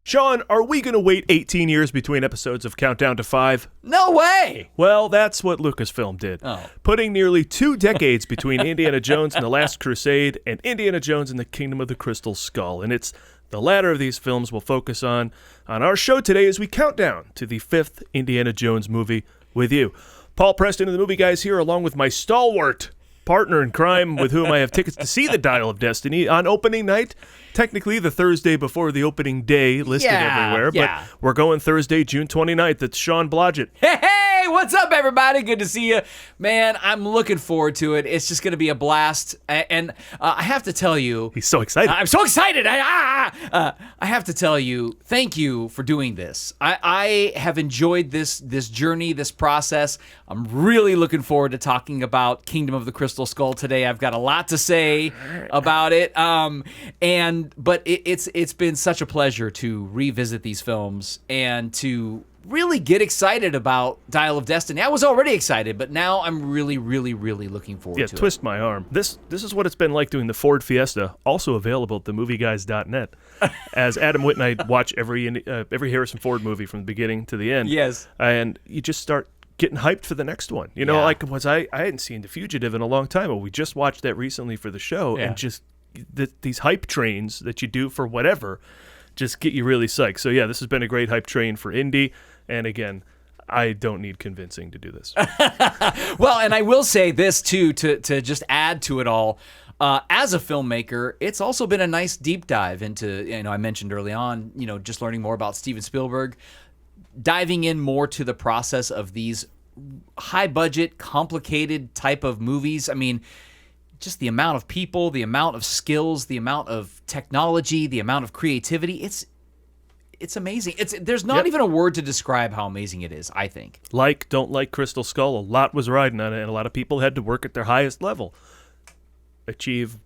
Sean, are we going to wait 18 years between episodes of Countdown to 5? No way! Well, that's what Lucasfilm did. Putting nearly 2 decades between Indiana Jones and the Last Crusade and Indiana Jones and the Kingdom of the Crystal Skull. And it's the latter of these films we'll focus on our show today as we count down to the 5th Indiana Jones movie with you. Paul Preston and the Movie Guys here, along with my stalwart partner in crime with whom I have tickets to see The Dial of Destiny on opening night. Technically the Thursday before the opening day listed everywhere, but we're going Thursday, June 29th. It's Sean Blodgett. Hey, what's up, everybody? Good to see you. Man, I'm looking forward to it. It's just going to be a blast. And I have to tell you... He's so excited. I'm so excited. I have to tell you, thank you for doing this. I have enjoyed this journey, this process. I'm really looking forward to talking about Kingdom of the Crystal Skull today. I've got a lot to say about it. But it's been such a pleasure to revisit these films and to really get excited about Dial of Destiny. I was already excited, but now I'm really, really, really looking forward to it. Yeah, twist my arm. This is what it's been like doing the Ford Fiesta, also available at themovieguys.net. As Adam Witt and I watch every Harrison Ford movie from the beginning to the end. Yes. And you just start getting hyped for the next one. You know, I hadn't seen The Fugitive in a long time, but we just watched that recently for the show, and just these hype trains that you do for whatever just get you really psyched. So yeah, this has been a great hype train for Indy, and again, I don't need convincing to do this. Well, and I will say this too, to just add to it all, as a filmmaker, it's also been a nice deep dive into, I mentioned early on, just learning more about Steven Spielberg, diving in more to the process of these high budget, complicated type of movies. I mean, just the amount of people, the amount of skills, the amount of technology, the amount of creativity, it's amazing. There's not even a word to describe how amazing it is, I think. Don't like Crystal Skull, a lot was riding on it, and a lot of people had to work at their highest level. Achieve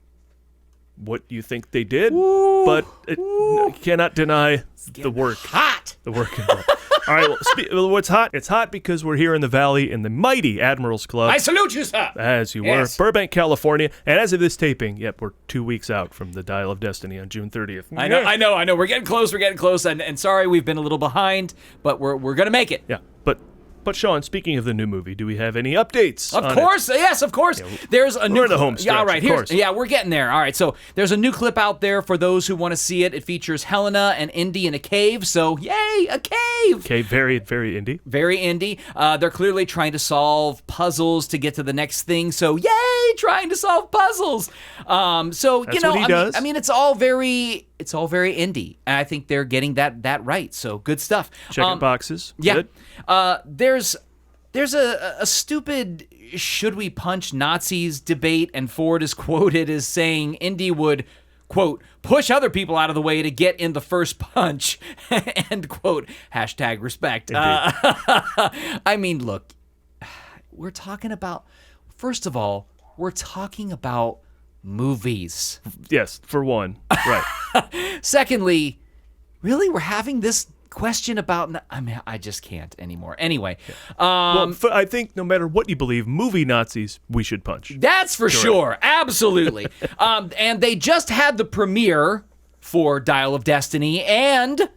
what you think they did, but you cannot deny the work. Hot! The work involved. All right, well, what's hot? It's hot because we're here in the Valley in the mighty Admirals Club. I salute you, sir. As you were. Burbank, California. And as of this taping, we're 2 weeks out from the Dial of Destiny on June 30th. I know. We're getting close. And sorry, we've been a little behind, but we're going to make it. Yeah, But Sean, speaking of the new movie, do we have any updates? Of course, yes, of course. Yeah, there's a new. We're the home stretch. Yeah, all right, we're getting there. All right, so there's a new clip out there for those who want to see it. It features Helena and Indy in a cave. So yay, a cave! Okay, very, very Indy. Very Indy. They're clearly trying to solve puzzles to get to the next thing. So yay, trying to solve puzzles. That's what he does. I mean, it's all very Indy, and I think they're getting that right. So good stuff. Checking boxes. Yeah. Good. There's a stupid should we punch Nazis debate, and Ford is quoted as saying Indy would, quote, push other people out of the way to get in the first punch, end quote, #respect. I mean, look, we're talking about movies. Yes, for one. Right. Secondly, really, we're having this question about... I just can't anymore. Anyway. I think no matter what you believe, movie Nazis, we should punch. That's for sure. Absolutely. And they just had the premiere for Dial of Destiny, and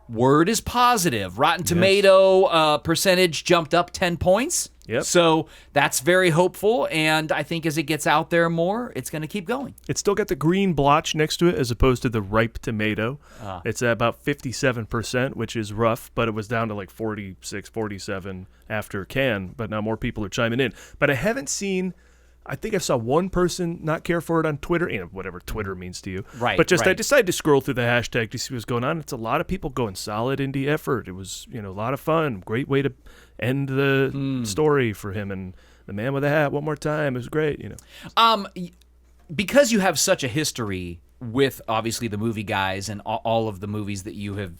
word is positive. Rotten Tomato percentage jumped up 10 points. Yep. So that's very hopeful, and I think as it gets out there more, it's going to keep going. It's still got the green blotch next to it as opposed to the ripe tomato. It's at about 57%, which is rough, but it was down to like 46, 47 after Cannes, but now more people are chiming in. But I haven't seen... I think I saw one person not care for it on Twitter, whatever Twitter means to you. Right. But I decided to scroll through the hashtag to see what's going on. It's a lot of people going solid indie effort. It was, a lot of fun. Great way to end the story for him and the man with the hat one more time. It was great, Because you have such a history with obviously the movie guys and all of the movies that you have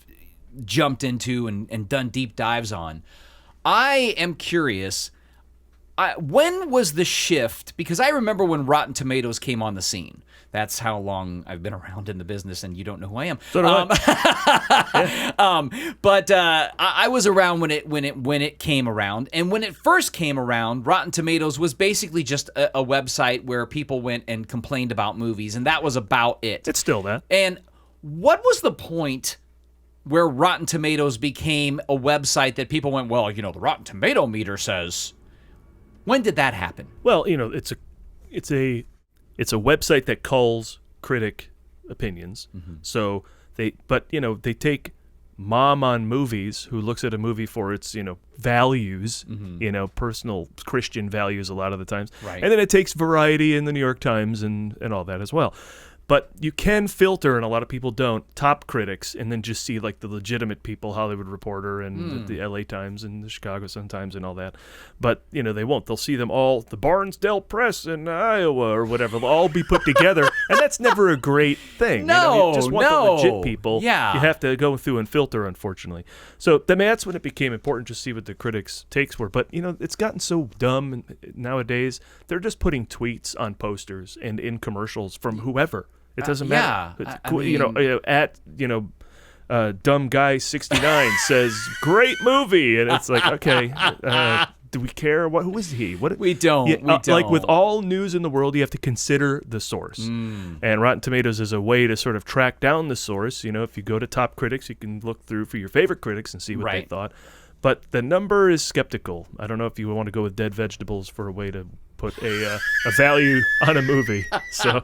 jumped into and done deep dives on, I am curious. when was the shift? Because I remember when Rotten Tomatoes came on the scene. That's how long I've been around in the business, and you don't know who I am. So do I. But I was around when it came around, and when it first came around, Rotten Tomatoes was basically just a website where people went and complained about movies, and that was about it. It's still that. And what was the point where Rotten Tomatoes became a website that people went, well, the Rotten Tomato meter says? When did that happen? Well, it's a website that culls critic opinions. Mm-hmm. So they take mom on movies who looks at a movie for its, values, mm-hmm. Personal Christian values a lot of the times. Right. And then it takes Variety and the New York Times and all that as well. But you can filter, and a lot of people don't, top critics and then just see like the legitimate people, Hollywood Reporter and the LA Times and the Chicago Sun-Times and all that. But, they won't. They'll see them all, the Barnesdale Press in Iowa or whatever. They'll all be put together. And that's never a great thing. No, you just want the legit people. Yeah. You have to go through and filter, unfortunately. So that's when it became important to see what the critics' takes were. But, it's gotten so dumb nowadays. They're just putting tweets on posters and in commercials from whoever. It doesn't matter. Dumb guy 69 says great movie, and it's like, okay, do we care? Who is he? We don't. We don't. Like with all news in the world, you have to consider the source. And Rotten Tomatoes is a way to sort of track down the source. If you go to top critics, you can look through for your favorite critics and see what they thought. But the number is skeptical. I don't know if you want to go with dead vegetables for a way to put a value on a movie. So.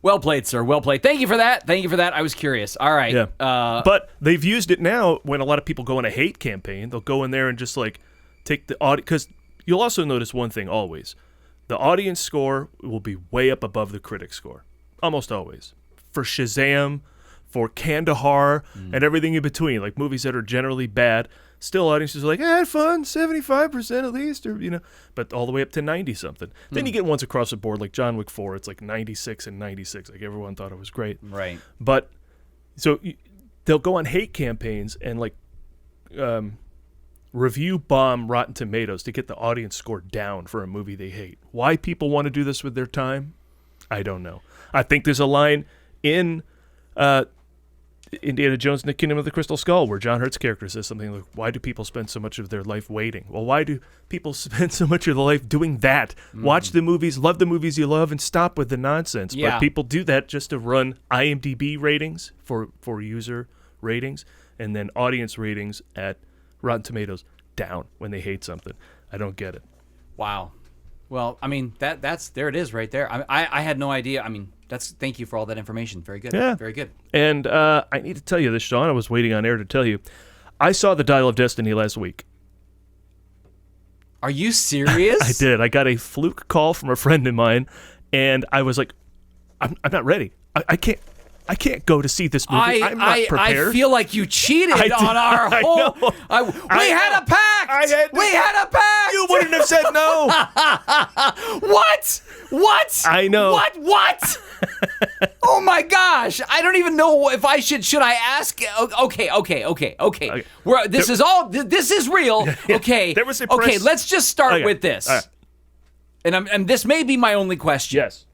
Well played, sir. Well played. Thank you for that. I was curious. All right. Yeah. But they've used it now when a lot of people go on a hate campaign. They'll go in there and just like take the audience. Because you'll also notice one thing always. The audience score will be way up above the critic score. Almost always. For Shazam, for Kandahar, and everything in between. Like movies that are generally bad. Still, audiences are like, I had fun, 75% at least, or but all the way up to 90-something. Then you get ones across the board, like John Wick 4, it's like 96 and 96. Like everyone thought it was great. Right. But so they'll go on hate campaigns and like review bomb Rotten Tomatoes to get the audience score down for a movie they hate. Why people want to do this with their time, I don't know. I think there's a line in Indiana Jones and the Kingdom of the Crystal Skull, where John Hurt's character says something like, why do people spend so much of their life waiting? Well, why do people spend so much of their life doing that? Watch the movies, love the movies you love, and stop with the nonsense. Yeah. But people do that just to run IMDb ratings for user ratings, and then audience ratings at Rotten Tomatoes down when they hate something. I don't get it. Wow. Well, I mean, that's there it is right there. I had no idea. I mean, thank you for all that information. Very good. Yeah. Very good. And I need to tell you this, Sean. I was waiting on air to tell you. I saw The Dial of Destiny last week. Are you serious? I did. I got a fluke call from a friend of mine, and I was like, I'm not ready. I can't go to see this movie. I'm not prepared. I feel like you cheated on our whole. We had a pact. We had a pact. You wouldn't have said no. What? I know. What? Oh my gosh! I don't even know if I should. Should I ask? Okay. This is real. Okay. There was a okay. Let's just start with this. Right. And this may be my only question. Yes.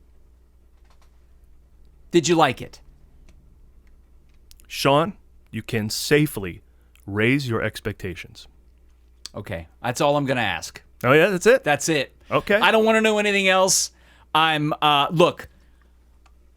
Did you like it? Sean, you can safely raise your expectations. Okay, that's all I'm going to ask. Oh, yeah? That's it? That's it. Okay. I don't want to know anything else. Look,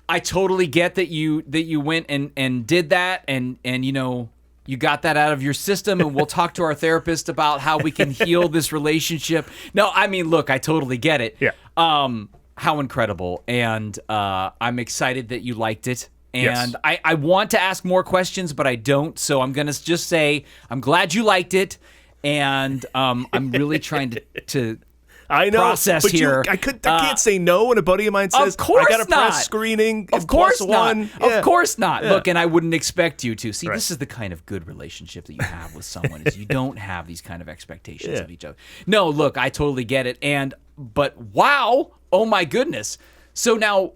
I totally get that you went and did that and you got that out of your system, and we'll talk to our therapist about how we can heal this relationship. No, I mean, look, I totally get it. Yeah. How incredible. And I'm excited that you liked it. And yes. I want to ask more questions, but I don't. So I'm going to just say I'm glad you liked it. And I'm really trying to I know, process but here. I can't say no when a buddy of mine says, of course I got a not. press screening. Of course not. One. Yeah. Of course not. Yeah. Look, and I wouldn't expect you to. See, right. This is the kind of good relationship that you have with someone is you don't have these kind of expectations of each other. No, look, I totally get it. But wow, oh my goodness. So now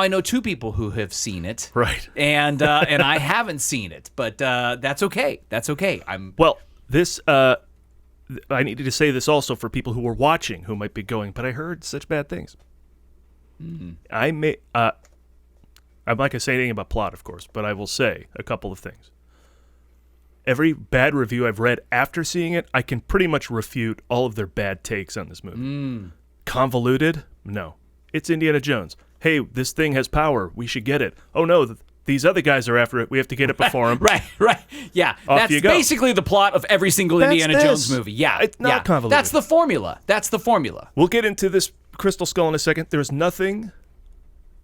I know two people who have seen it. Right. And I haven't seen it, but that's okay. That's okay. Well, this I needed to say this also for people who were watching who might be going, but I heard such bad things. I'm not going to say anything about plot, of course, but I will say a couple of things. Every bad review I've read after seeing it, I can pretty much refute all of their bad takes on this movie. Convoluted? No. It's Indiana Jones. Hey, this thing has power. We should get it. Oh, no, these other guys are after it. We have to get it before them. Right. Yeah, Off that's basically the plot of every single Indiana Jones movie. Yeah, it's not convoluted. That's the formula. We'll get into this Crystal Skull in a second. There's nothing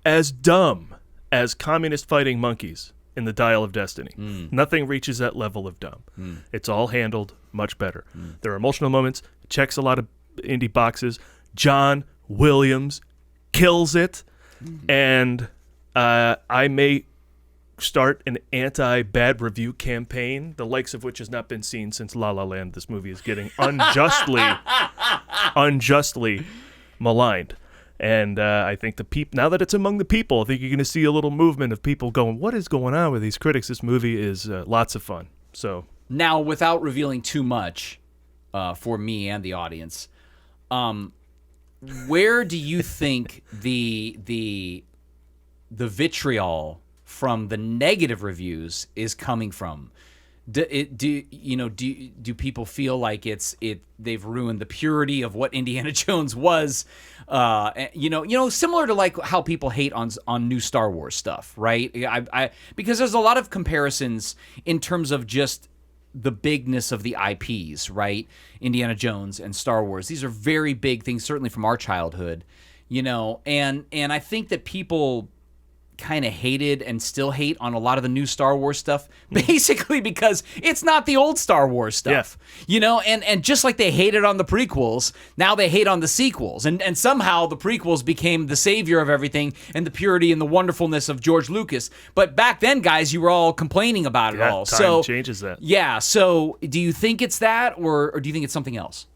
as dumb as communist fighting monkeys in the Dial of Destiny. Nothing reaches that level of dumb. It's all handled much better. There are emotional moments. It checks a lot of indie boxes. John Williams kills it. And I may start an anti-bad review campaign, the likes of which has not been seen since La La Land. This movie is getting unjustly maligned. And I think now that it's among the people, I think you're going to see a little movement of people going, what is going on with these critics? This movie is lots of fun. So now, without revealing too much for me and the audience, where do you think the vitriol from the negative reviews is coming from? Do people feel like they've ruined the purity of what Indiana Jones was? Similar to like how people hate on new Star Wars stuff, right? Because there's a lot of comparisons in terms of just the bigness of the IPs, right? Indiana Jones and Star Wars. These are very big things, certainly from our childhood, and I think that people kind of hated and still hate on a lot of the new Star Wars stuff, basically because it's not the old Star Wars stuff, and just like they hated on the prequels, now they hate on the sequels, and somehow the prequels became the savior of everything and the purity and the wonderfulness of George Lucas. But back then, guys, you were all complaining about it all. Time changes that. Yeah. So do you think it's that, or do you think it's something else?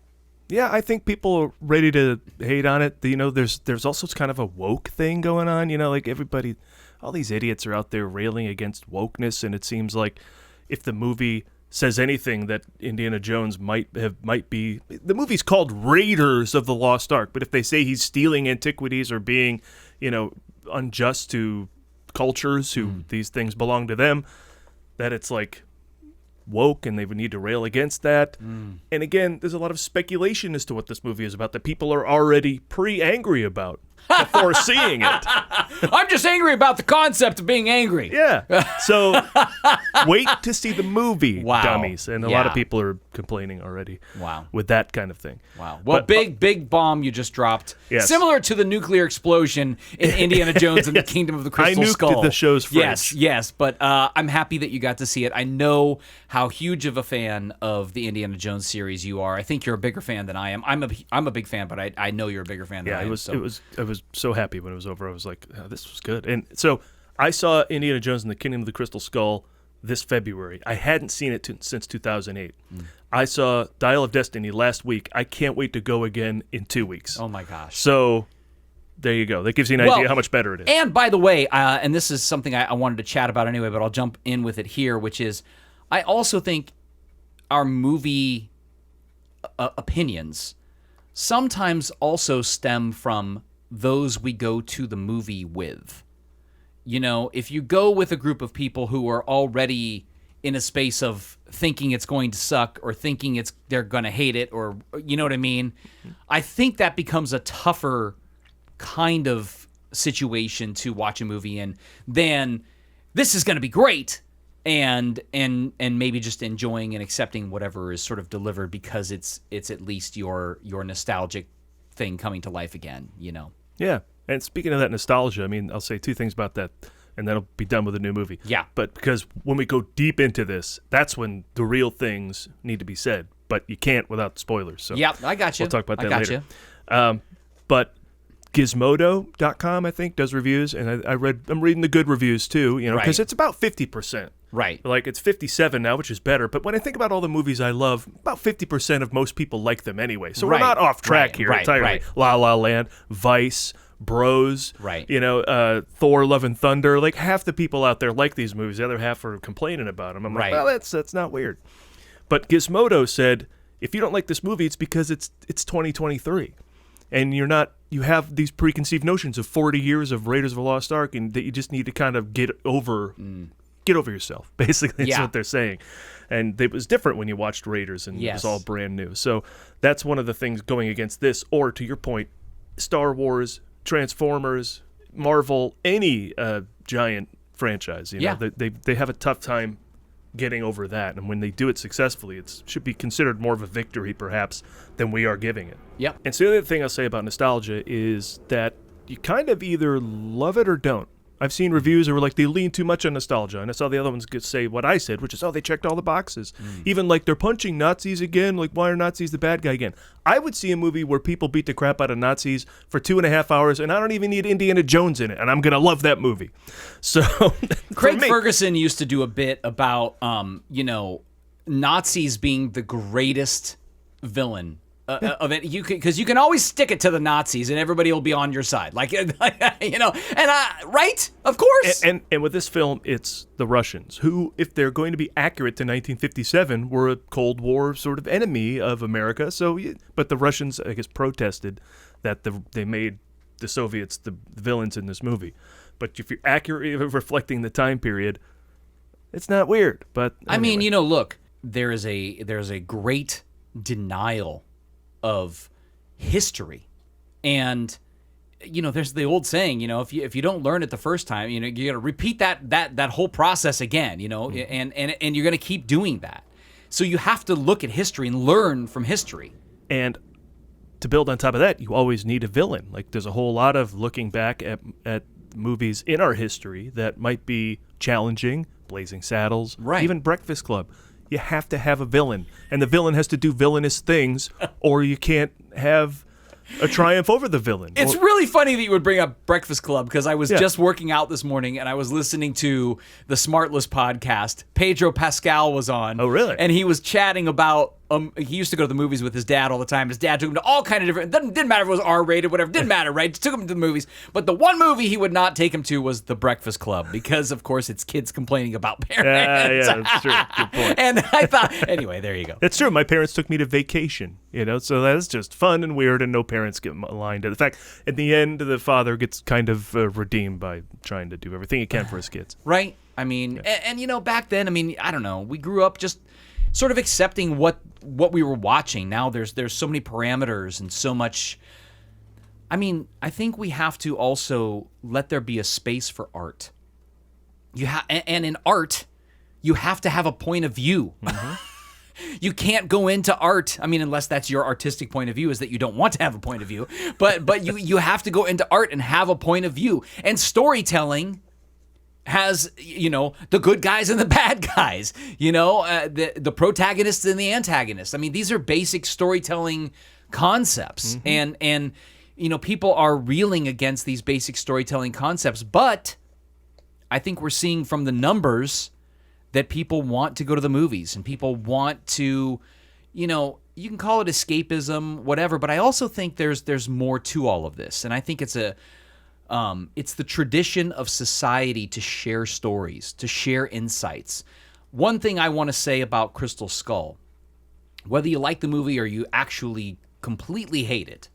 Yeah, I think people are ready to hate on it. There's also kind of a woke thing going on. Like everybody, all these idiots are out there railing against wokeness, and it seems like if the movie says anything that Indiana Jones might be, the movie's called Raiders of the Lost Ark, but if they say he's stealing antiquities or being, unjust to cultures who these things belong to them, that it's like woke and they would need to rail against that. And again, there's a lot of speculation as to what this movie is about that people are already angry about before seeing it. I'm just angry about the concept of being angry. Yeah. So wait to see the movie, wow. Dummies. And a lot of people are complaining already with that kind of thing. Wow. Well, big bomb you just dropped. Yes. Similar to the nuclear explosion in Indiana Jones and the Kingdom of the Crystal Skull. I nuked the show's fridge. Yes. But I'm happy that you got to see it. I know how huge of a fan of the Indiana Jones series you are. I think you're a bigger fan than I am. I'm a big fan, but I know you're a bigger fan than I am. I was so happy when it was over. I was like, oh, this was good. And so I saw Indiana Jones and the Kingdom of the Crystal Skull this February. I hadn't seen it since 2008. I saw Dial of Destiny last week. I can't wait to go again in 2 weeks. Oh my gosh. So there you go. That gives you an idea how much better it is. And by the way, and this is something I wanted to chat about anyway, but I'll jump in with it here, which is I also think our movie opinions sometimes also stem from those we go to the movie with. If you go with a group of people who are already in a space of thinking it's going to suck or thinking they're going to hate it, or you know what I mean? I think that becomes a tougher kind of situation to watch a movie in than this is going to be great and maybe just enjoying and accepting whatever is sort of delivered because it's at least your nostalgic thing coming to life again, Yeah. And speaking of that nostalgia, I mean, I'll say two things about that, and then I'll be done with the new movie. Yeah. But because when we go deep into this, that's when the real things need to be said. But you can't without spoilers. So yeah, I got you. We'll talk about that later. But Gizmodo.com, I think, does reviews, and I'm reading the good reviews too, because it's about 50%. Right. Like it's 57 now, which is better. But when I think about all the movies I love, about 50% of most people like them anyway. So we're not off track here entirely. Right. La La Land, Vice, Bros, right? Thor: Love and Thunder. Like half the people out there like these movies. The other half are complaining about them. I'm like, well, that's not weird. But Gizmodo said if you don't like this movie, it's because it's 2023, and you have these preconceived notions of 40 years of Raiders of the Lost Ark, and that you just need to kind of get over yourself. Basically, that's what they're saying. And it was different when you watched Raiders, and it was all brand new. So that's one of the things going against this, or to your point, Star Wars, Transformers, Marvel, any giant franchise. You know, they have a tough time getting over that, and when they do it successfully, it should be considered more of a victory, perhaps, than we are giving it. Yeah. And so the other thing I'll say about nostalgia is that you kind of either love it or don't. I've seen reviews that were like, they lean too much on nostalgia, and I saw the other ones say what I said, which is, they checked all the boxes. Even like, they're punching Nazis again, like, why are Nazis the bad guy again? I would see a movie where people beat the crap out of Nazis for 2.5 hours, and I don't even need Indiana Jones in it, and I'm going to love that movie. So Craig Ferguson used to do a bit about, Nazis being the greatest villain of it, because you can always stick it to the Nazis and everybody will be on your side, right? Of course. And with this film, it's the Russians, who, if they're going to be accurate to 1957, were a Cold War sort of enemy of America. But the Russians, I guess, protested that they made the Soviets the villains in this movie. But if you're accurately reflecting the time period, it's not weird. But anyway. I mean, look, there's a great denial of history, and there's the old saying, if you don't learn it the first time, you got to repeat that whole process again, and you're going to keep doing that. So you have to look at history and learn from history. And to build on top of that, you always need a villain. Like, there's a whole lot of looking back at movies in our history that might be challenging, Blazing Saddles, right? Even Breakfast Club. You have to have a villain, and the villain has to do villainous things, or you can't have a triumph over the villain. It's really funny that you would bring up Breakfast Club, because I was just working out this morning, and I was listening to the Smartless podcast. Pedro Pascal was on. Oh, really? And he was chatting about, he used to go to the tomovies with his dad all the time. His dad took him to all kind of different, didn't matter if it was R-rated, whatever, didn't matter, right? Just took him to the movies. But the one movie he would not take him to was The Breakfast Club, because, of course, it's kids complaining about parents. Yeah, that's true. Good point. And I thought, anyway, there you go. That's true. My parents took me to vacation, so that's just fun and weird, and no parents get maligned. In fact, at the end, the father gets kind of redeemed by trying to do everything he can for his kids. Right? I mean, and back then, I don't know, we grew up just sort of accepting what we were watching. Now there's so many parameters and so much. I mean, I think we have to also let there be a space for art. And in art, you have to have a point of view. Mm-hmm. You can't go into art, unless that's your artistic point of view, is that you don't want to have a point of view. But you have to go into art and have a point of view. And storytelling has, the good guys and the bad guys, the protagonists and the antagonists. These are basic storytelling concepts. Mm-hmm. And people are reeling against these basic storytelling concepts. But I think we're seeing from the numbers that people want to go to the movies, and people want to, you can call it escapism, whatever, but I also think there's more to all of this. And I think it's the tradition of society to share stories, to share insights. One thing I want to say about Crystal Skull, whether you like the movie or you actually completely hate it,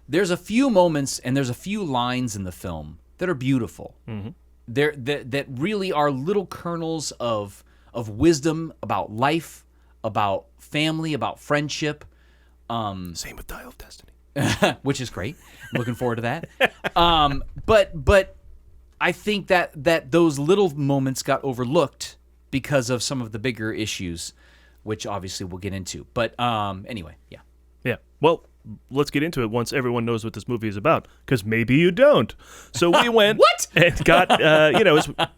there's a few moments and there's a few lines in the film that are beautiful. Mm-hmm. That really are little kernels of wisdom about life, about family, about friendship. Same with Dial of Destiny. Which is great. I'm looking forward to that. But I think that those little moments got overlooked because of some of the bigger issues, which obviously we'll get into. But anyway, yeah. Yeah. Well, let's get into it once everyone knows what this movie is about, because maybe you don't. So we went and got,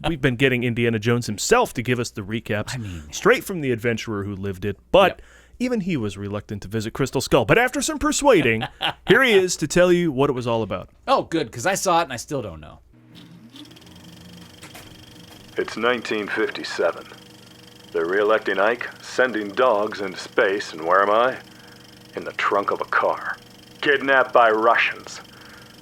we've been getting Indiana Jones himself to give us the recaps straight from the adventurer who lived it. But even he was reluctant to visit Crystal Skull. But after some persuading, here he is to tell you what it was all about. Oh, good, because I saw it and I still don't know. It's 1957. They're re-electing Ike, sending dogs into space, and where am I? In the trunk of a car. Kidnapped by Russians.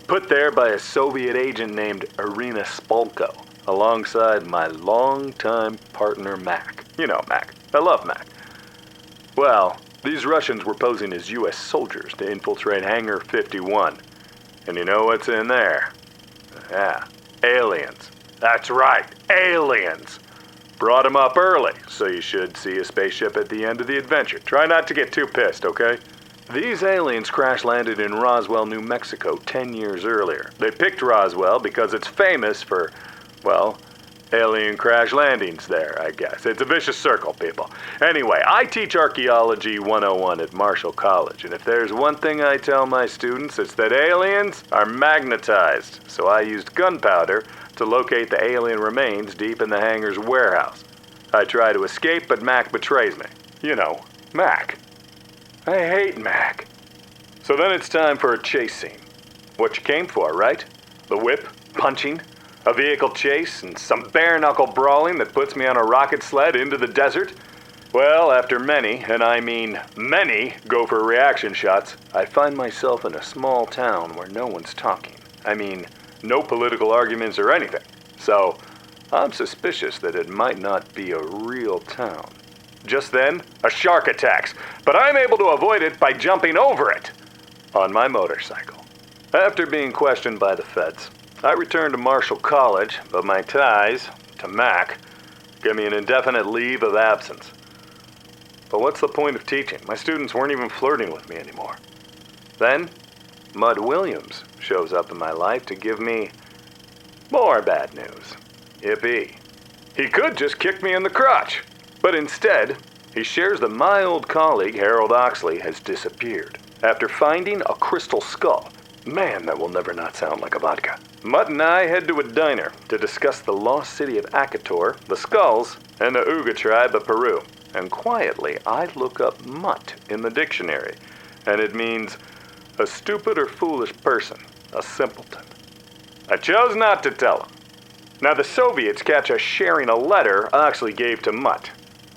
Put there by a Soviet agent named Irina Spolko, alongside my longtime partner Mac. You know Mac. I love Mac. Well, These Russians were posing as U.S. soldiers to infiltrate Hangar 51. And you know what's in there? Yeah, aliens. That's right, aliens. Brought them up early, so you should see a spaceship at the end of the adventure. Try not to get too pissed, okay? These aliens crash-landed in Roswell, New Mexico 10 years earlier. They picked Roswell because it's famous for, well, alien crash landings there, I guess. It's a vicious circle, people. Anyway, I teach Archaeology 101 at Marshall College, and if there's one thing I tell my students, it's that aliens are magnetized. So I used gunpowder to locate the alien remains deep in the hangar's warehouse. I try to escape, but Mac betrays me. You know, Mac. I hate Mac. So then it's time for a chase scene. What you came for, right? The whip, punching, a vehicle chase, and some bare-knuckle brawling that puts me on a rocket sled into the desert? Well, after many, and I mean many, gopher reaction shots, I find myself in a small town where no one's talking. I mean, no political arguments or anything. So, I'm suspicious that it might not be a real town. Just then, a shark attacks, but I'm able to avoid it by jumping over it on my motorcycle. After being questioned by the feds, I returned to Marshall College, but my ties to Mac give me an indefinite leave of absence. But what's the point of teaching? My students weren't even flirting with me anymore. Then, Mud Williams shows up in my life to give me more bad news. Yippee. He could just kick me in the crotch, but instead, he shares that my old colleague, Harold Oxley, has disappeared after finding a crystal skull. Man, that will never not sound like a vodka. Mutt and I head to a diner to discuss the lost city of Akator, the skulls, and the Uga tribe of Peru. And quietly, I look up Mutt in the dictionary, and it means a stupid or foolish person, a simpleton. I chose not to tell him. Now the Soviets catch us sharing a letter Oxley gave to Mutt.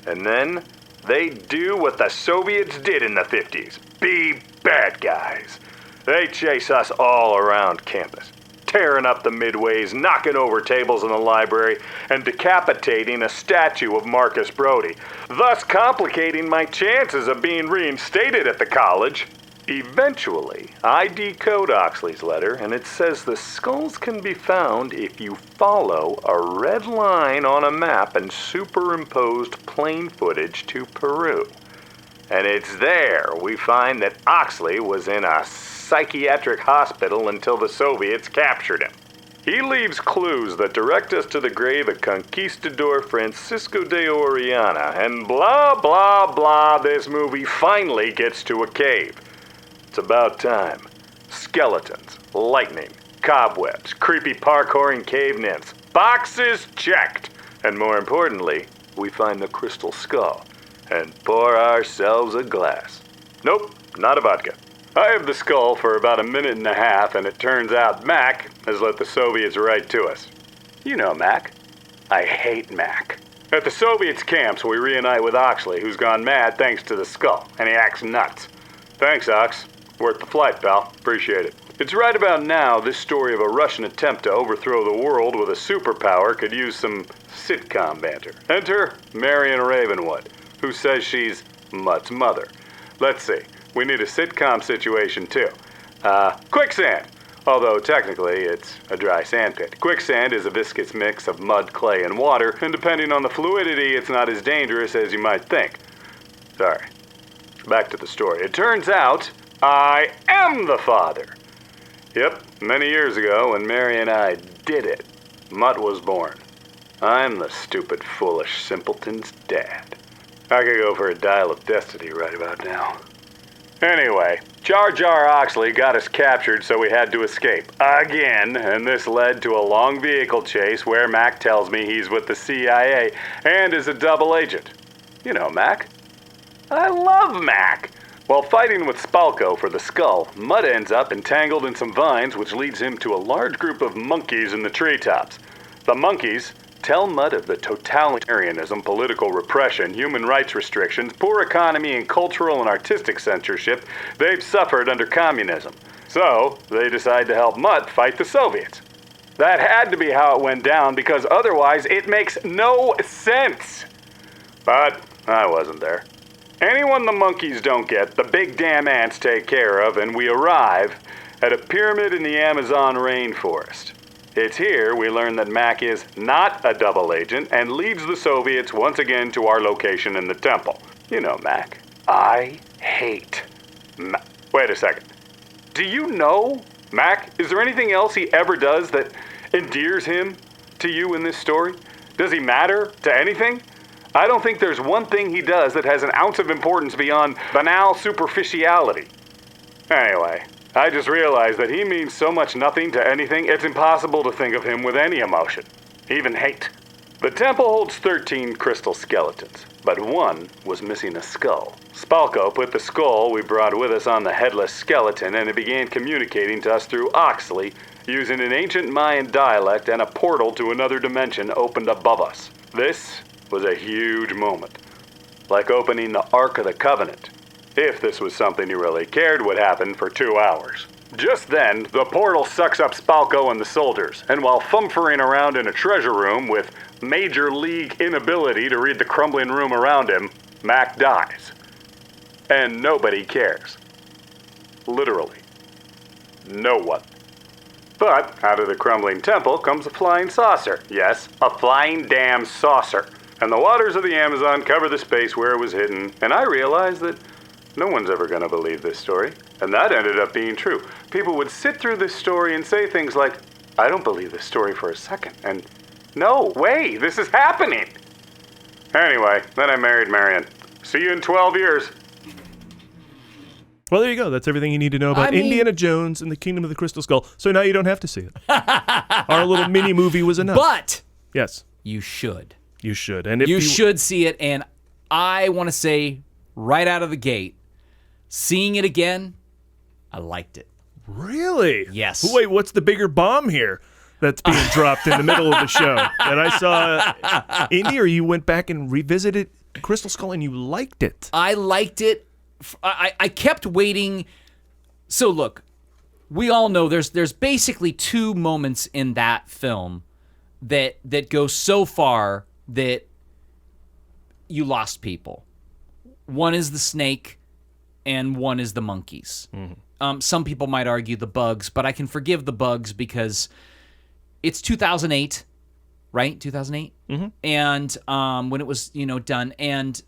And then they do what the Soviets did in the 50s. Be bad guys. They chase us all around campus, tearing up the midways, knocking over tables in the library, and decapitating a statue of Marcus Brody, thus complicating my chances of being reinstated at the college. Eventually, I decode Oxley's letter, and it says the skulls can be found if you follow a red line on a map and superimposed plane footage to Peru. And it's there we find that Oxley was in a psychiatric hospital until the Soviets captured him. He leaves clues that direct us to the grave of Conquistador Francisco de Orellana, and blah, blah, blah, this movie finally gets to a cave. It's about time. Skeletons, lightning, cobwebs, creepy parkouring cave nymphs. Boxes checked. And more importantly, we find the crystal skull and pour ourselves a glass. Nope, not a vodka. I have the skull for about a minute and a half, and it turns out Mac has let the Soviets write to us. You know Mac. I hate Mac. At the Soviets' camps, we reunite with Oxley, who's gone mad thanks to the skull, and he acts nuts. Thanks, Ox. Worth the flight, pal. Appreciate it. It's right about now this story of a Russian attempt to overthrow the world with a superpower could use some sitcom banter. Enter Marion Ravenwood, who says she's Mutt's mother. Let's see. We need a sitcom situation, too. Quicksand. Although technically it's a dry sandpit. Quicksand is a viscous mix of mud, clay, and water, and depending on the fluidity, it's not as dangerous as you might think. Sorry. Back to the story. It turns out I am the father. Yep, many years ago when Mary and I did it, Mutt was born. I'm the stupid, foolish simpleton's dad. I could go for a dial of destiny right about now. Anyway, Jar Jar Oxley got us captured, so we had to escape. Again, and this led to a long vehicle chase where Mac tells me he's with the CIA and is a double agent. You know Mac. I love Mac. While fighting with Spalko for the skull, Mutt ends up entangled in some vines, which leads him to a large group of monkeys in the treetops. The monkeys tell Mutt of the totalitarianism, political repression, human rights restrictions, poor economy, and cultural and artistic censorship they've suffered under communism. So, they decide to help Mutt fight the Soviets. That had to be how it went down, because otherwise it makes no sense. But I wasn't there. Anyone the monkeys don't get, the big damn ants take care of, and we arrive at a pyramid in the Amazon rainforest. It's here we learn that Mac is not a double agent and leads the Soviets once again to our location in the temple. You know Mac. I hate Mac. Wait a second. Do you know Mac? Is there anything else he ever does that endears him to you in this story? Does he matter to anything? I don't think there's one thing he does that has an ounce of importance beyond banal superficiality. Anyway, I just realized that he means so much nothing to anything, it's impossible to think of him with any emotion, even hate. The temple holds 13 crystal skeletons, but one was missing a skull. Spalko put the skull we brought with us on the headless skeleton, and it began communicating to us through Oxley using an ancient Mayan dialect, and a portal to another dimension opened above us. This was a huge moment, like opening the Ark of the Covenant. If this was something you really cared would happen for 2 hours. Just then, the portal sucks up Spalko and the soldiers, and while fumfering around in a treasure room with major league inability to read the crumbling room around him, Mac dies. And nobody cares. Literally. No one. But out of the crumbling temple comes a flying saucer. Yes, a flying damn saucer. And the waters of the Amazon cover the space where it was hidden, and I realized that no one's ever going to believe this story. And that ended up being true. People would sit through this story and say things like, I don't believe this story for a second, and no way, this is happening. Anyway, then I married Marion. See you in 12 years. Well, there you go. That's everything you need to know about Indiana Jones and the Kingdom of the Crystal Skull. So now you don't have to see it. Our little mini movie was enough. But yes, you should. You should. And if you should see it. And I want to say right out of the gate, seeing it again, I liked it. Really? Yes. Wait, what's the bigger bomb here that's being dropped in the middle of the show? That I saw Indy, or you went back and revisited Crystal Skull and you liked it? I liked it. I kept waiting. So look, we all know there's basically two moments in that film that go so far that you lost people. One is the snake, and one is the monkeys. Mm-hmm. Some people might argue the bugs, but I can forgive the bugs because it's 2008, right? 2008, mm-hmm. And when it was done, and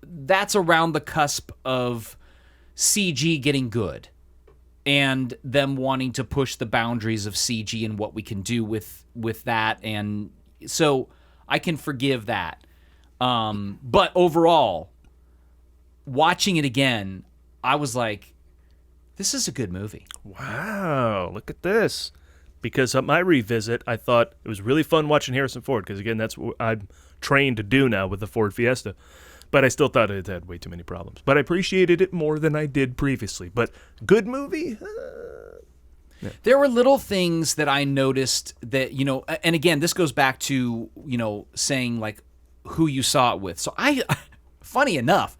that's around the cusp of CG getting good, and them wanting to push the boundaries of CG and what we can do with that, and so I can forgive that. But overall, watching it again, I was like, this is a good movie. Wow, look at this. Because at my revisit, I thought it was really fun watching Harrison Ford, because again, that's what I'm trained to do now with the Ford Fiesta. But I still thought it had way too many problems. But I appreciated it more than I did previously. But good movie? Yeah. There were little things that I noticed that, and again, this goes back to, saying like who you saw it with. So funny enough,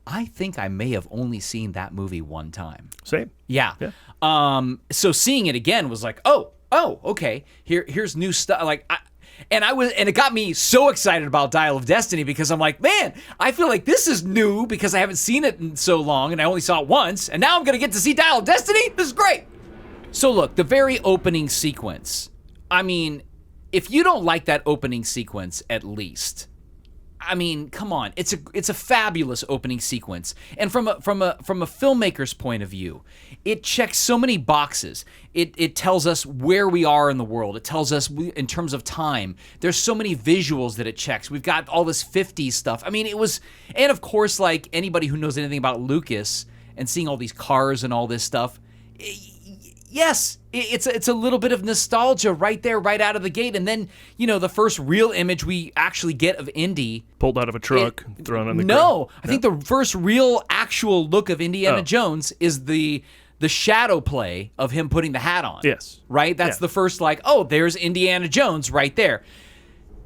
I think I may have only seen that movie one time. Same. Yeah. So seeing it again was like, oh, okay. Here's new stuff. Like, and it got me so excited about Dial of Destiny, because I'm like, man, I feel like this is new because I haven't seen it in so long and I only saw it once, and now I'm gonna get to see Dial of Destiny. This is great. So look, the very opening sequence. I mean, if you don't like that opening sequence, at least, I mean, come on, it's a fabulous opening sequence, and from a filmmaker's point of view, it checks so many boxes. It tells us where we are in the world. It tells us in terms of time. There's so many visuals that it checks. We've got all this 50s stuff. I mean, and of course, like anybody who knows anything about Lucas and seeing all these cars and all this stuff. Yes, it's a little bit of nostalgia right there, right out of the gate. And then, the first real image we actually get of Indy. Pulled out of a truck, thrown on the ground. No, I think the first real actual look of Indiana Jones is the shadow play of him putting the hat on. Yes. Right? That's the first, there's Indiana Jones right there.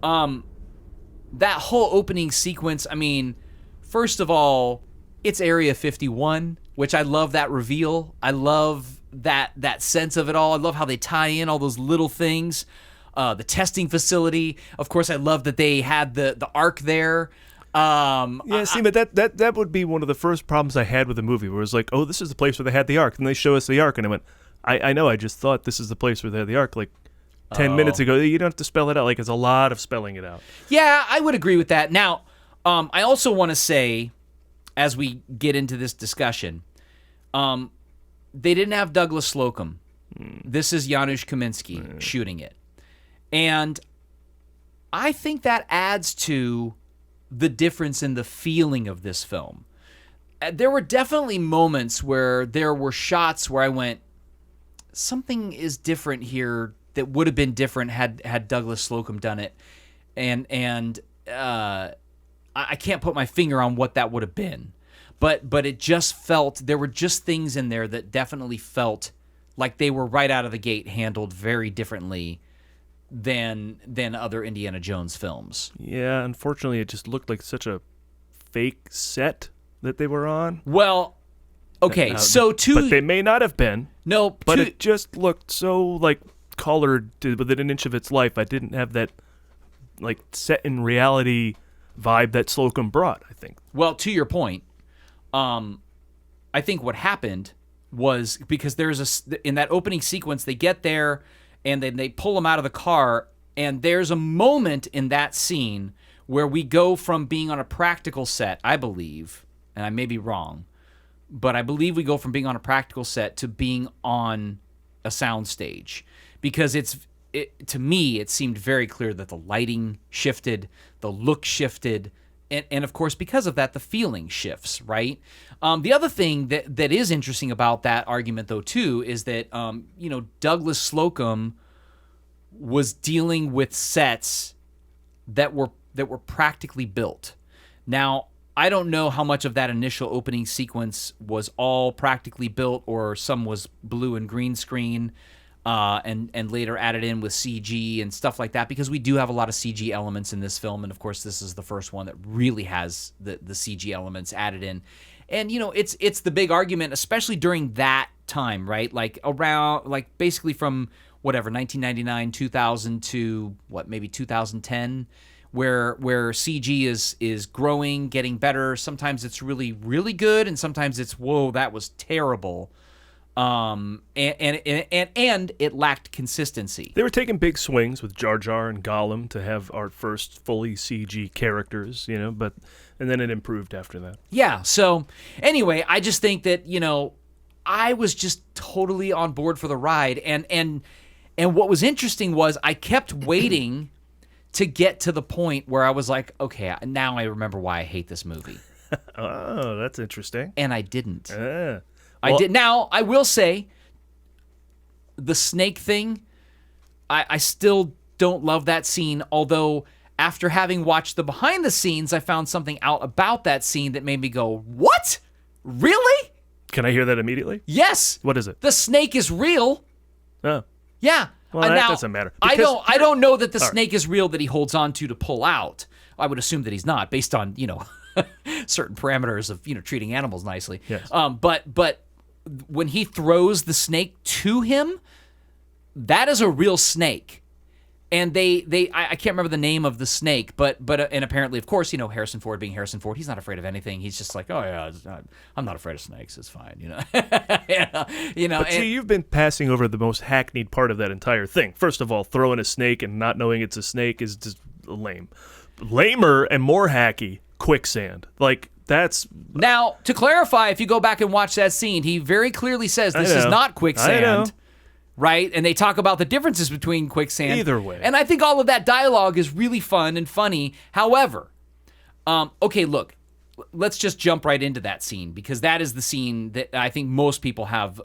That whole opening sequence, I mean, first of all, it's Area 51, which I love that reveal. I love that sense of it all. I love how they tie in all those little things. The testing facility. Of course, I love that they had the Ark there. See, but that would be one of the first problems I had with the movie, where it was like, oh, this is the place where they had the Ark, and they show us the Ark, and I went, I know, I just thought this is the place where they had the Ark, like 10 minutes ago. You don't have to spell it out. Like, it's a lot of spelling it out. Yeah, I would agree with that. Now, I also want to say, as we get into this discussion, they didn't have Douglas Slocum. This is Janusz Kaminski shooting it. And I think that adds to the difference in the feeling of this film. There were definitely moments where there were shots where I went, something is different here that would have been different had Douglas Slocum done it. And I can't put my finger on what that would have been. But it just felt, there were just things in there that definitely felt like they were right out of the gate handled very differently than other Indiana Jones films. Yeah, unfortunately, it just looked like such a fake set that they were on. Well, okay, but they may not have been. No, but it just looked so like colored within an inch of its life. I didn't have that like set in reality vibe that Slocum brought, I think. Well, to your point, I think what happened was, because in that opening sequence, they get there and then they pull him out of the car, and there's a moment in that scene where we go from being on a practical set, I believe, and I may be wrong, but I believe we go from being on a practical set to being on a sound stage, because to me, it seemed very clear that the lighting shifted, the look shifted, and of course, because of that, the feeling shifts, right? The other thing that is interesting about that argument, though, too, is that Douglas Slocum was dealing with sets that were practically built. Now, I don't know how much of that initial opening sequence was all practically built, or some was blue and green screen, and later added in with CG and stuff like that, because we do have a lot of CG elements in this film, and of course this is the first one that really has the CG elements added in. And it's the big argument, especially during that time, right? Like around, like basically from whatever 1999, 2000 to maybe 2010, where CG is growing, getting better. Sometimes it's really, really good, and sometimes it's, whoa, that was terrible. And it lacked consistency. They were taking big swings with Jar Jar and Gollum to have our first fully CG characters, and then it improved after that. Yeah. So anyway, I just think that, I was just totally on board for the ride. And what was interesting was I kept waiting to get to the point where I was like, okay, now I remember why I hate this movie. Oh, that's interesting. And I didn't. I did. Now, I will say, the snake thing, I still don't love that scene, although after having watched the behind the scenes, I found something out about that scene that made me go, what? Really? Can I hear that immediately? Yes. What is it? The snake is real. Oh. Yeah. Well, that doesn't matter. I don't know that the snake is real that he holds on to pull out. I would assume that he's not, based on, certain parameters of, treating animals nicely. Yes. But when he throws the snake to him, that is a real snake. And I can't remember the name of the snake, but and apparently, of course, Harrison Ford being Harrison Ford, he's not afraid of anything. He's just like, oh yeah, I'm not afraid of snakes. It's fine, But see, you've been passing over the most hackneyed part of that entire thing. First of all, throwing a snake and not knowing it's a snake is just lame. Lamer and more hacky, quicksand. Like, that's... Now, to clarify, if you go back and watch that scene, he very clearly says this is not quicksand. I know. Right? And they talk about the differences between quicksand. Either way. And I think all of that dialogue is really fun and funny. However, okay, look, let's just jump right into that scene, because that is the scene that I think most people have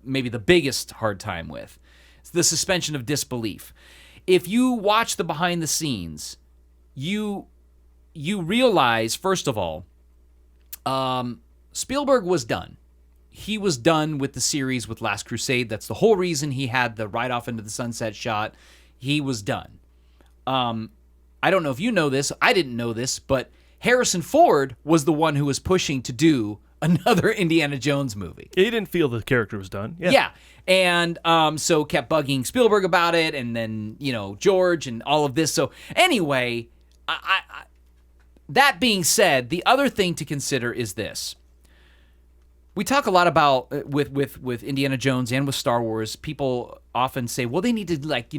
maybe the biggest hard time with. It's the suspension of disbelief. If you watch the behind the scenes, you realize, first of all, Spielberg was done. He was done with the series with Last Crusade. That's the whole reason he had the ride off into the sunset shot. He was done. I don't know if you know this. I didn't know this, but Harrison Ford was the one who was pushing to do another Indiana Jones movie. He didn't feel the character was done. Yeah. And so kept bugging Spielberg about it, and then, George and all of this. So anyway, that being said, the other thing to consider is this. We talk a lot about with Indiana Jones and with Star Wars. People often say, well, they need to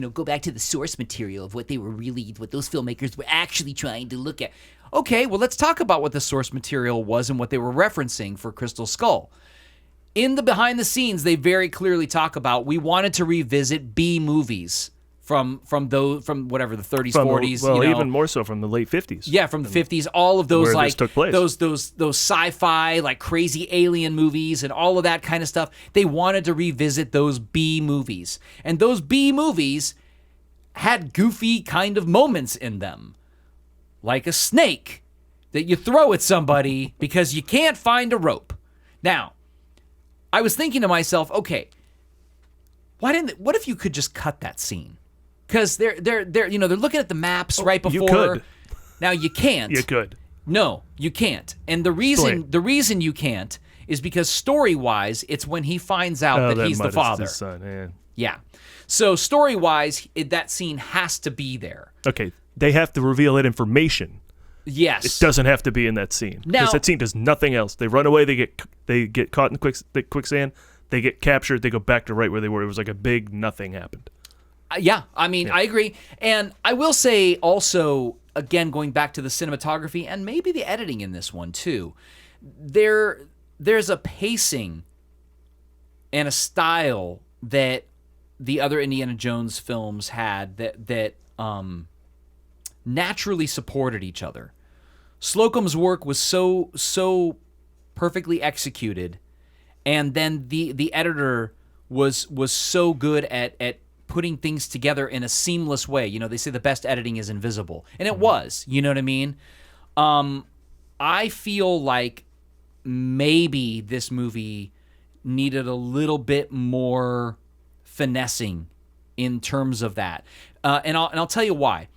go back to the source material of what those filmmakers were actually trying to look at. Okay, well, let's talk about what the source material was and what they were referencing for Crystal Skull. In the behind the scenes, they very clearly talk about we wanted to revisit B movies from whatever the 30s, 40s, well, even more so from the late 50s. Yeah, from the 50s, all of those where this took place. those sci-fi like crazy alien movies and all of that kind of stuff. They wanted to revisit those B movies. And those B movies had goofy kind of moments in them. Like a snake that you throw at somebody because you can't find a rope. Now, I was thinking to myself, okay, what if you could just cut that scene? Because they're looking at the maps right before. You could. Now you can't. You could. No, you can't. And the reason you can't is because story-wise, it's when he finds out that he's the father. His son, yeah. So story-wise, that scene has to be there. Okay, they have to reveal that information. Yes. It doesn't have to be in that scene. Because that scene does nothing else. They run away, they get caught in the quicksand, they get captured, they go back to right where they were. It was like a big nothing happened. Yeah, I mean, I agree. And I will say also, again, going back to the cinematography and maybe the editing in this one too, there's a pacing and a style that the other Indiana Jones films had that naturally supported each other. Slocum's work was so perfectly executed, and then the editor was so good at putting things together in a seamless way. You know, they say the best editing is invisible. And it was, you know what I mean? I feel like maybe this movie needed a little bit more finessing in terms of that. And I'll tell you why.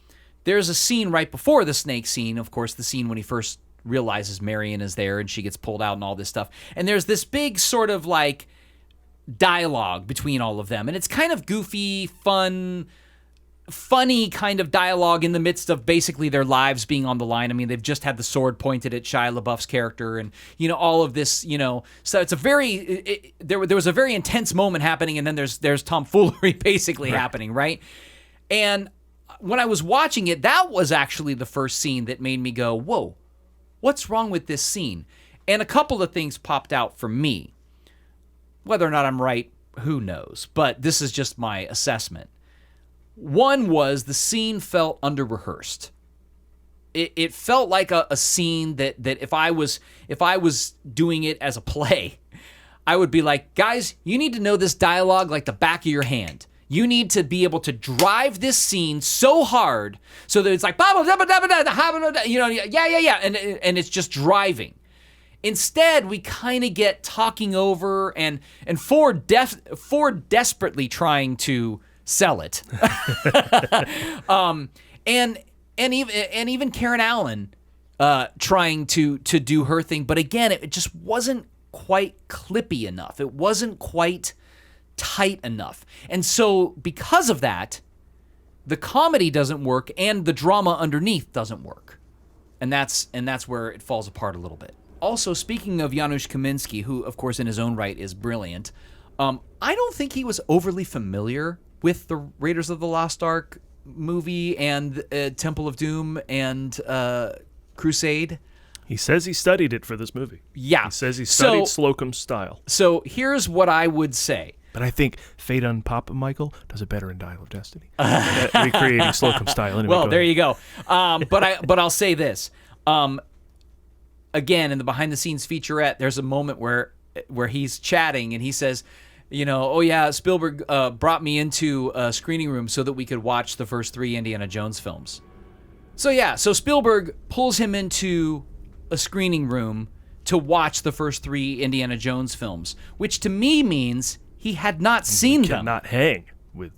There's a scene right before the snake scene, of course, the scene when he first realizes Marion is there and she gets pulled out and all this stuff. And there's this big sort of like dialogue between all of them, and it's kind of goofy, funny kind of dialogue in the midst of basically their lives being on the line. I mean, they've just had the sword pointed at Shia LaBeouf's character, and all of this, so it's a very there was a very intense moment happening, and then there's tomfoolery basically happening, right? And when I was watching it, that was actually the first scene that made me go, whoa, what's wrong with this scene? And a couple of things popped out for me. Whether or not I'm right, who knows? But this is just my assessment. One was the scene felt under-rehearsed. It felt like a scene that if I was doing it as a play, I would be like, guys, you need to know this dialogue like the back of your hand. You need to be able to drive this scene so hard so that it's like, yeah, and it's just driving. Instead, we kind of get talking over and Ford desperately trying to sell it, and even Karen Allen trying to do her thing. But again, it just wasn't quite clippy enough. It wasn't quite tight enough, and so because of that, the comedy doesn't work and the drama underneath doesn't work, and that's where it falls apart a little bit. Also, speaking of Janusz Kaminski, who, of course, in his own right is brilliant, I don't think he was overly familiar with the Raiders of the Lost Ark movie and Temple of Doom and Crusade. He says he studied it for this movie. Yeah. He says he studied Slocum's style. So here's what I would say. But I think Fate on Papa Michael does it better in Dial of Destiny. Recreating Slocum's style. Anyway, well, there you go. But I'll say this. Again, in the behind-the-scenes featurette, there's a moment where he's chatting and he says, oh yeah, Spielberg brought me into a screening room so that we could watch the first 3 Indiana Jones films. So Spielberg pulls him into a screening room to watch the first 3 Indiana Jones films, which to me means he had not seen them. Cannot hang with.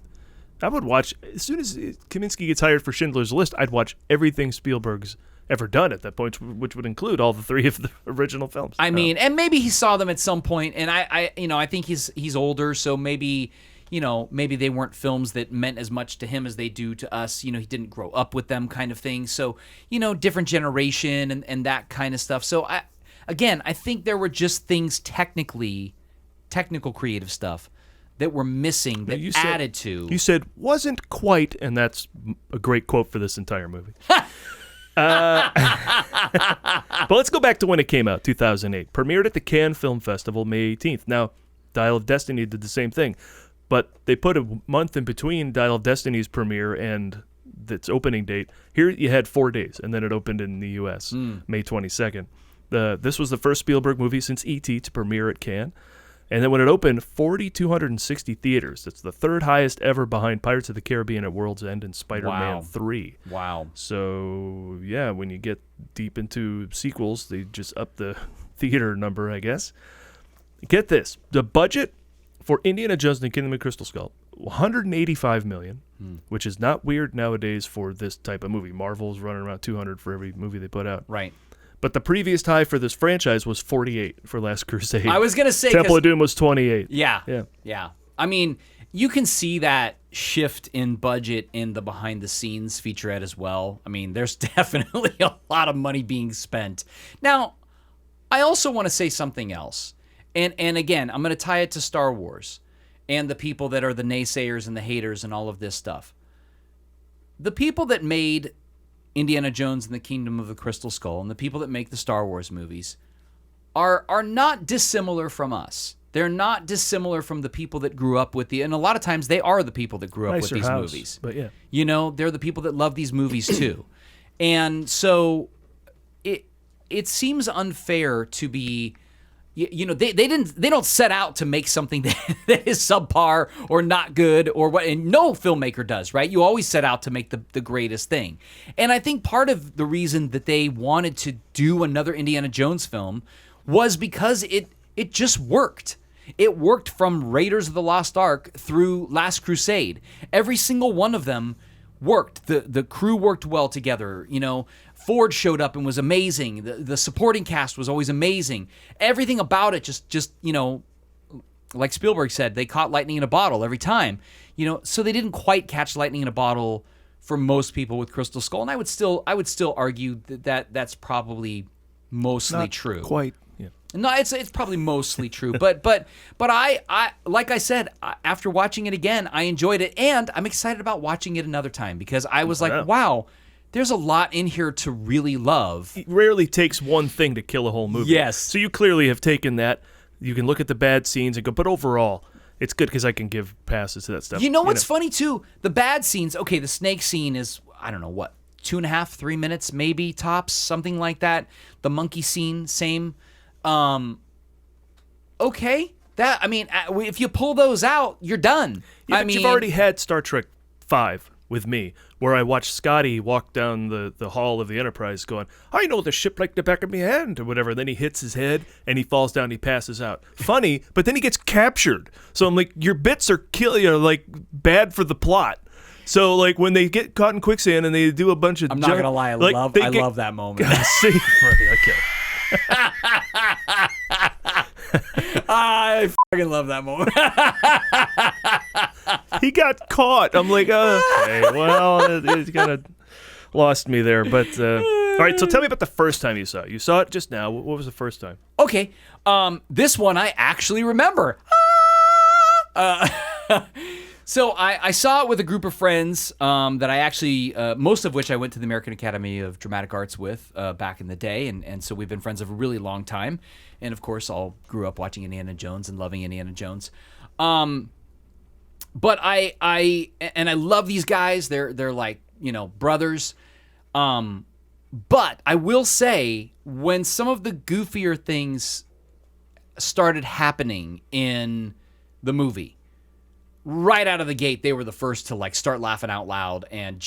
I would watch as soon as Kaminski gets hired for Schindler's List. I'd watch everything Spielberg's ever done at that point, which would include all the 3 of the original films. I mean, and maybe he saw them at some point, and I think he's older, so maybe maybe they weren't films that meant as much to him as they do to us. He didn't grow up with them kind of thing. So, different generation and that kind of stuff. So, I think there were just things technical creative stuff that were missing that added to. You said wasn't quite, and that's a great quote for this entire movie. But let's go back to when it came out, 2008. Premiered at the Cannes Film Festival May 18th. Now, Dial of Destiny did the same thing, but they put a month in between Dial of Destiny's premiere and its opening date. Here you had 4 days, and then it opened in the U.S. May 22nd. This was the first Spielberg movie since E.T. to premiere at Cannes. And then when it opened, 4,260 theaters. That's the third highest ever behind Pirates of the Caribbean at World's End and Spider-Man 3. Wow. So, yeah, when you get deep into sequels, they just up the theater number, I guess. Get this. The budget for Indiana Jones and the Kingdom of the Crystal Skull, $185 million, which is not weird nowadays for this type of movie. Marvel's running around $200 for every movie they put out. Right. But the previous high for this franchise was 48 for Last Crusade. I was going to say... Temple of Doom was 28. Yeah. I mean, you can see that shift in budget in the behind-the-scenes featurette as well. I mean, there's definitely a lot of money being spent. Now, I also want to say something else. And again, I'm going to tie it to Star Wars and the people that are the naysayers and the haters and all of this stuff. The people that made Indiana Jones and the Kingdom of the Crystal Skull and the people that make the Star Wars movies are not dissimilar from us. They're not dissimilar from the people that grew up with and a lot of times they are the people that grew up with these movies. But yeah. They're the people that love these movies too. And so it seems unfair to be they don't set out to make something that is subpar or not good or what, and no filmmaker does, right? You always set out to make the greatest thing. And I think part of the reason that they wanted to do another Indiana Jones film was because it just worked. It worked from Raiders of the Lost Ark through Last Crusade. Every single one of them worked. The crew worked well together. Ford showed up and was amazing. The supporting cast was always amazing. Everything about it just like Spielberg said, they caught lightning in a bottle every time. So they didn't quite catch lightning in a bottle for most people with Crystal Skull. And I would still argue that that's probably mostly Not true. Quite. Yeah. No, it's probably mostly true, but I like I said, after watching it again, I enjoyed it, and I'm excited about watching it another time because I was like, wow, there's a lot in here to really love. It rarely takes one thing to kill a whole movie. Yes. So you clearly have taken that. You can look at the bad scenes and go, but overall, it's good because I can give passes to that stuff. You know what's funny too? The bad scenes. Okay, the snake scene is I don't know what 2.5, 3 minutes maybe tops, something like that. The monkey scene, same. Okay, if you pull those out, you're done. Yeah, but you've already had Star Trek V with me, where I watched Scotty walk down the hall of the Enterprise going, I know the ship like the back of my hand, or whatever. Then he hits his head, and he falls down, and he passes out. Funny, but then he gets captured. So I'm like, your bits are bad for the plot. So, when they get caught in quicksand, and they do a bunch of I'm not going to lie, I love that moment. Okay. I fucking love that moment. He got caught. I'm like, okay, well, it's kind of lost me there. But all right, so tell me about the first time you saw it. You saw it just now. What was the first time? Okay, this one I actually remember. So I saw it with a group of friends that I actually, most of which I went to the American Academy of Dramatic Arts with back in the day, and so we've been friends for a really long time, and of course all grew up watching Indiana Jones and loving Indiana Jones. But I love these guys. They're like brothers. But I will say when some of the goofier things started happening in the movie, right out of the gate, they were the first to start laughing out loud and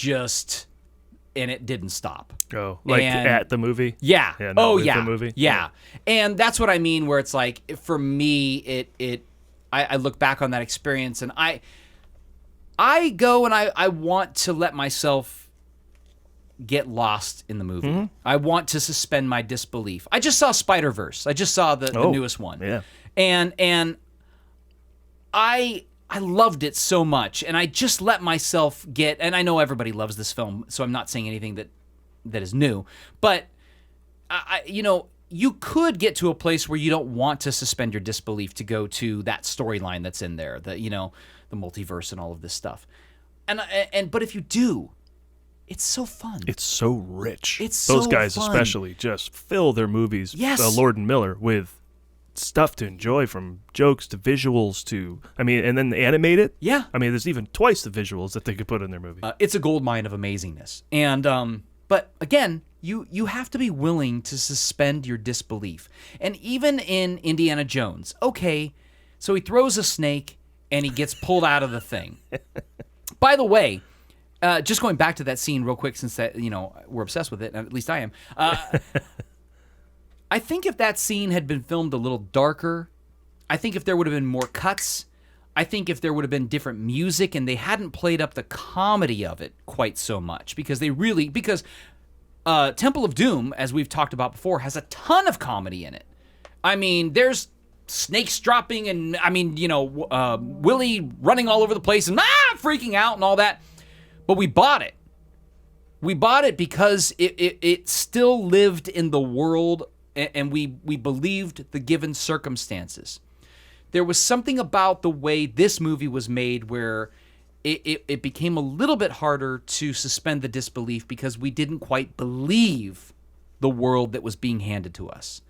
it didn't stop. Oh, at the movie? Yeah. The movie? Yeah. And that's what I mean, where it's for me, I look back on that experience and I go and I want to let myself get lost in the movie. Mm-hmm. I want to suspend my disbelief. I just saw Spider-Verse. I just saw the newest one. Yeah. And I I loved it so much, and I just let myself get, and I know everybody loves this film, so I'm not saying anything that is new, but you could get to a place where you don't want to suspend your disbelief to go to that storyline that's in there, the multiverse and all of this stuff. But if you do, it's so fun. It's so rich. It's Those so guys fun. Especially just fill their movies, Yes. Lord and Miller, with stuff to enjoy, from jokes to visuals to, and then they animate it. Yeah. There's even twice the visuals that they could put in their movie. It's a goldmine of amazingness. And but again, you have to be willing to suspend your disbelief. And even in Indiana Jones, okay, so he throws a snake and he gets pulled out of the thing. By the way, just going back to that scene real quick, since that we're obsessed with it, at least I am. I think if that scene had been filmed a little darker, I think if there would have been more cuts, I think if there would have been different music and they hadn't played up the comedy of it quite so much, because Temple of Doom, as we've talked about before, has a ton of comedy in it. There's snakes dropping and, Willie running all over the place and freaking out and all that. But we bought it. We bought it because it still lived in the world, and we believed the given circumstances. There was something about the way this movie was made where it became a little bit harder to suspend the disbelief because we didn't quite believe the world that was being handed to us.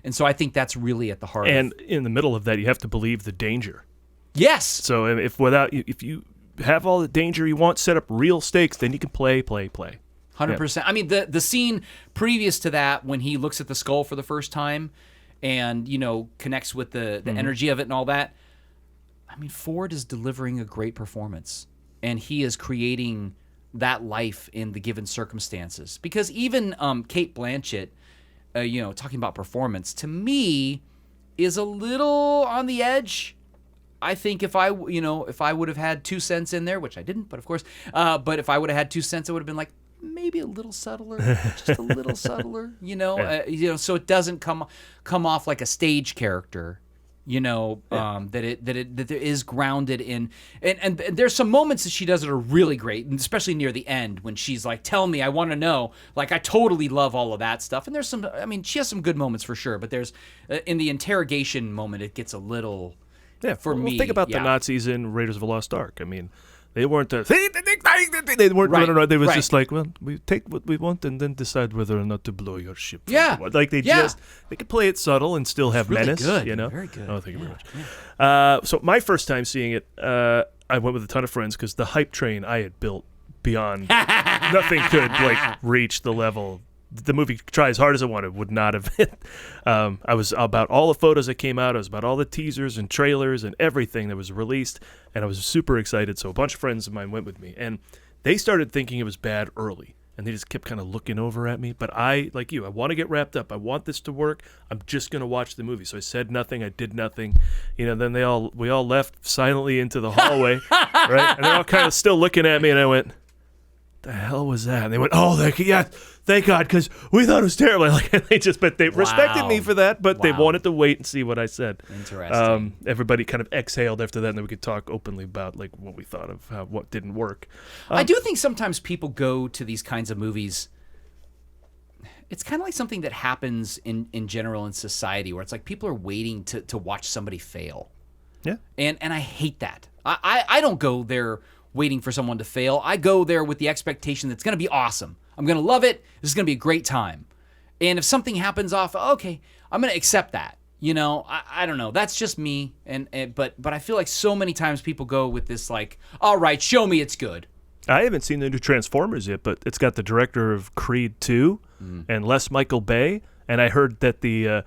And so I think that's really at the heart of it. And in the middle of that, you have to believe the danger. Yes. So if you have all the danger you want, set up real stakes, then you can play. 100%. Yeah. The scene previous to that, when he looks at the skull for the first time and, connects with the energy of it and all that, Ford is delivering a great performance, and he is creating that life in the given circumstances. Because even Cate Blanchett, talking about performance, to me, is a little on the edge. I think if I would have had 2 cents in there, which I didn't, but of course, but if I would have had 2 cents, it would have been like maybe a little subtler, just a little subtler, so it doesn't come off like a stage character. That it is grounded in, and there's some moments that she does that are really great, and especially near the end when she's like, "Tell me, I want to know." Like, I totally love all of that stuff. And there's some, she has some good moments for sure, but there's in the interrogation moment, it gets a little. Yeah, for me. Think about the Nazis in Raiders of the Lost Ark. They weren't. They weren't running around. They was just like, well, we take what we want and then decide whether or not to blow your ship. Yeah, they could play it subtle and still have really menace. Good. Very good. Oh, thank you very much. Yeah. So my first time seeing it, I went with a ton of friends because the hype train I had built beyond nothing could reach the level. The movie, try as hard as I wanted, would not have hit. I was about all the photos that came out. I was about all the teasers and trailers and everything that was released, and I was super excited. So a bunch of friends of mine went with me, and they started thinking it was bad early, and they just kept kind of looking over at me. But I, like you, I want to get wrapped up. I want this to work. I'm just going to watch the movie. So I said nothing. I did nothing. Then we all left silently into the hallway, right? And they're all kind of still looking at me, and I went, "The hell was that?" And they went, "Oh, thank God, because we thought it was terrible." They respected me for that, but they wanted to wait and see what I said. Interesting. Everybody kind of exhaled after that, and then we could talk openly about what we thought of what didn't work. I do think sometimes people go to these kinds of movies. It's kind of like something that happens in general in society, where it's like people are waiting to watch somebody fail. Yeah. And I hate that. I don't go there waiting for someone to fail. I go there with the expectation that it's going to be awesome. I'm going to love it. This is going to be a great time. And if something happens off, okay, I'm going to accept that. I don't know. That's just me. But I feel like so many times people go with this all right, show me it's good. I haven't seen the new Transformers yet, but it's got the director of Creed 2 and Les Michael Bay. And I heard that the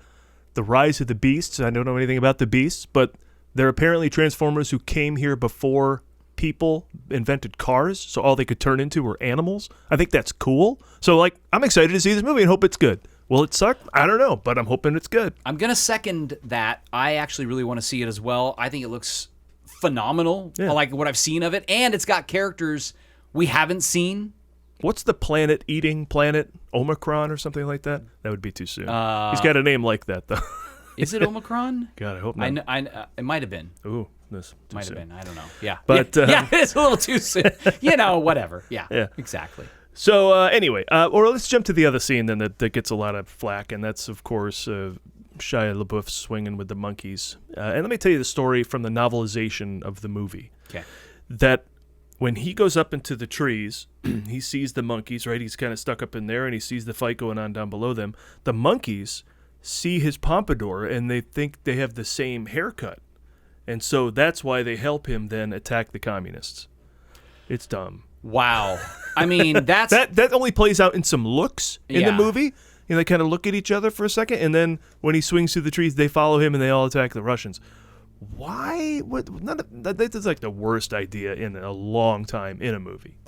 Rise of the Beasts, I don't know anything about the Beasts, but they're apparently Transformers who came here before people invented cars, so all they could turn into were animals. I think that's cool. So I'm excited to see this movie and hope it's good. Will it suck? I don't know, but I'm hoping it's good. I'm going to second that. I actually really want to see it as well. I think it looks phenomenal. Yeah. I like what I've seen of it, and it's got characters we haven't seen. What's the planet-eating planet? Omicron or something like that? That would be too soon. He's got a name like that, though. Is it Omicron? God, I hope not. It might have been. Ooh. This Might have been. I don't know. Yeah. But, yeah, it's a little too soon. Whatever. Yeah. Exactly. So anyway, or let's jump to the other scene then that gets a lot of flack, and that's, of course, Shia LaBeouf swinging with the monkeys. And let me tell you the story from the novelization of the movie. Okay. That when he goes up into the trees, he sees the monkeys, right? He's kind of stuck up in there, and he sees the fight going on down below them. The monkeys see his pompadour, and they think they have the same haircut. And so that's why they help him then attack the communists. It's dumb. Wow. I mean, that's... that only plays out in some looks in the Yeah. movie. They kind of look at each other for a second, and then when he swings through the trees, they follow him, and they all attack the Russians. Why? That's like the worst idea in a long time in a movie.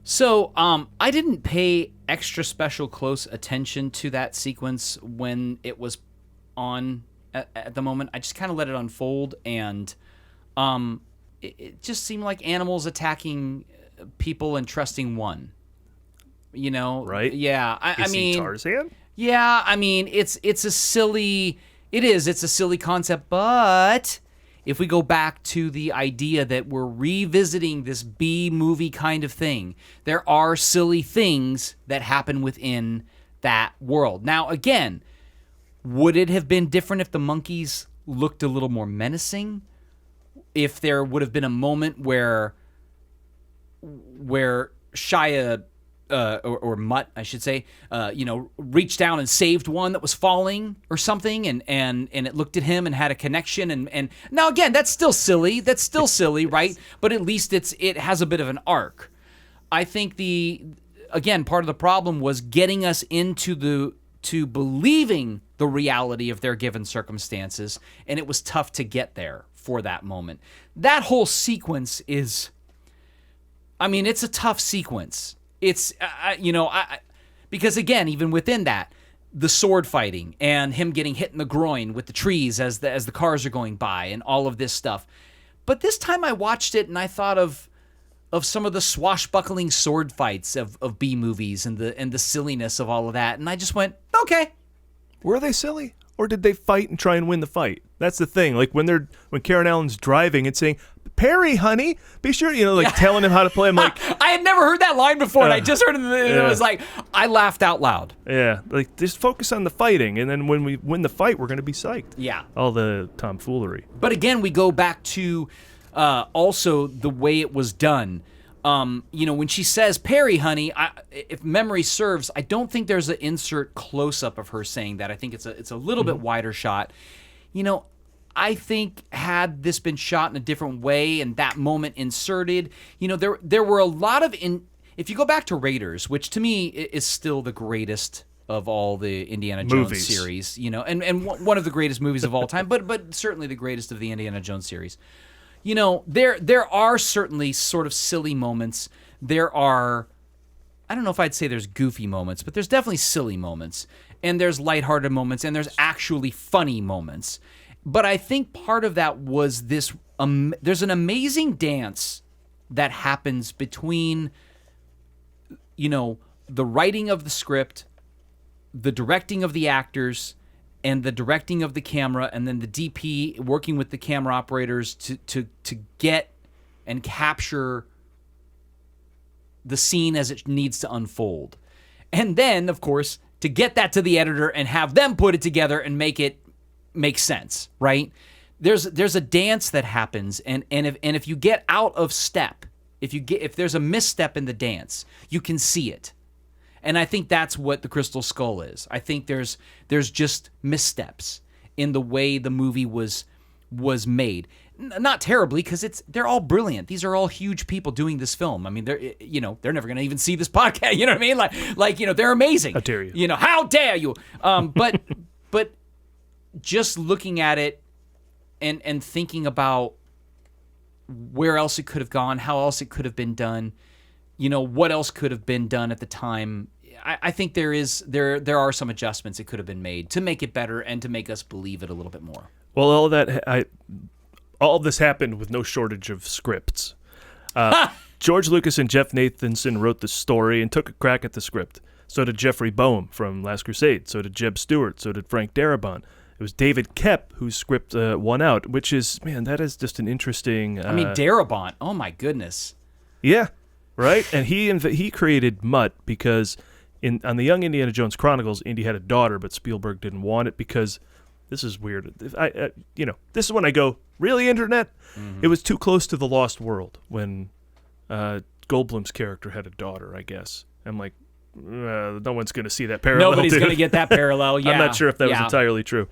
So, I didn't pay extra special close attention to that sequence when it was on at the moment. I just kind of let it unfold, and it just seemed like animals attacking people and trusting one. Right? Yeah. I mean, Tarzan? Yeah, I mean, it's a silly concept, but if we go back to the idea that we're revisiting this B movie kind of thing, there are silly things that happen within that world. Now, again, would it have been different if the monkeys looked a little more menacing? If there would have been a moment where Shia or Mutt, I should say, reached down and saved one that was falling or something, and it looked at him and had a connection. And now again, that's still silly. That's still silly, right? But at least it has a bit of an arc. I think part of the problem was getting us into to believing the reality of their given circumstances, and it was tough to get there for that moment. That whole sequence is, it's a tough sequence. It's, because again, even within that, the sword fighting and him getting hit in the groin with the trees as the cars are going by and all of this stuff. But this time I watched it and I thought of some of the swashbuckling sword fights of B movies and the silliness of all of that. And I just went, okay. Were they silly? Or did they fight and try and win the fight? That's the thing. Like when Karen Allen's driving and saying, "Parry, honey, be sure," telling him how to play. I'm like, I had never heard that line before, and I just heard it. And it was like, I laughed out loud. Yeah, like just focus on the fighting, and then when we win the fight, we're going to be psyched. Yeah. All the tomfoolery. But again, we go back to also the way it was done. When she says, "Parry, honey," if memory serves, I don't think there's an insert close-up of her saying that. I think it's a little bit wider shot. I think had this been shot in a different way and that moment inserted, there were a lot of if you go back to Raiders, which to me is still the greatest of all the Indiana Jones series, and one of the greatest movies of all time, but certainly the greatest of the Indiana Jones series. There are certainly sort of silly moments. There are, I don't know if I'd say there's goofy moments, but there's definitely silly moments. And there's lighthearted moments, and there's actually funny moments. But I think part of that was this, there's an amazing dance that happens between, the writing of the script, the directing of the actors, and the directing of the camera, and then the DP working with the camera operators to get and capture the scene as it needs to unfold. And then, of course, to get that to the editor and have them put it together and make it make sense, right? There's a dance that happens, and if you get out of step, if there's a misstep in the dance, you can see it. And I think that's what The Crystal Skull is. I think there's just missteps in the way the movie was made. Not terribly, because they're all brilliant. These are all huge people doing this film. I mean, they're never going to even see this podcast. You know what I mean? Like they're amazing. How dare you? How dare you? But just looking at it and thinking about where else it could have gone, how else it could have been done, what else could have been done at the time. I think there are some adjustments that could have been made to make it better and to make us believe it a little bit more. Well, all this happened with no shortage of scripts. George Lucas and Jeff Nathanson wrote the story and took a crack at the script. So did Jeffrey Boehm from Last Crusade. So did Jeb Stewart. So did Frank Darabont. was David Koepp whose script won out, which is, man, that is just an interesting... I mean, Darabont, oh my goodness. Yeah, right? And he created Mutt because on the Young Indiana Jones Chronicles, Indy had a daughter, but Spielberg didn't want it because, this is weird, this is when I go, really, Internet? Mm-hmm. It was too close to The Lost World when Goldblum's character had a daughter, I guess. I'm like, no one's going to see that parallel. Nobody's going to get that parallel, yeah. I'm not sure if that was entirely true.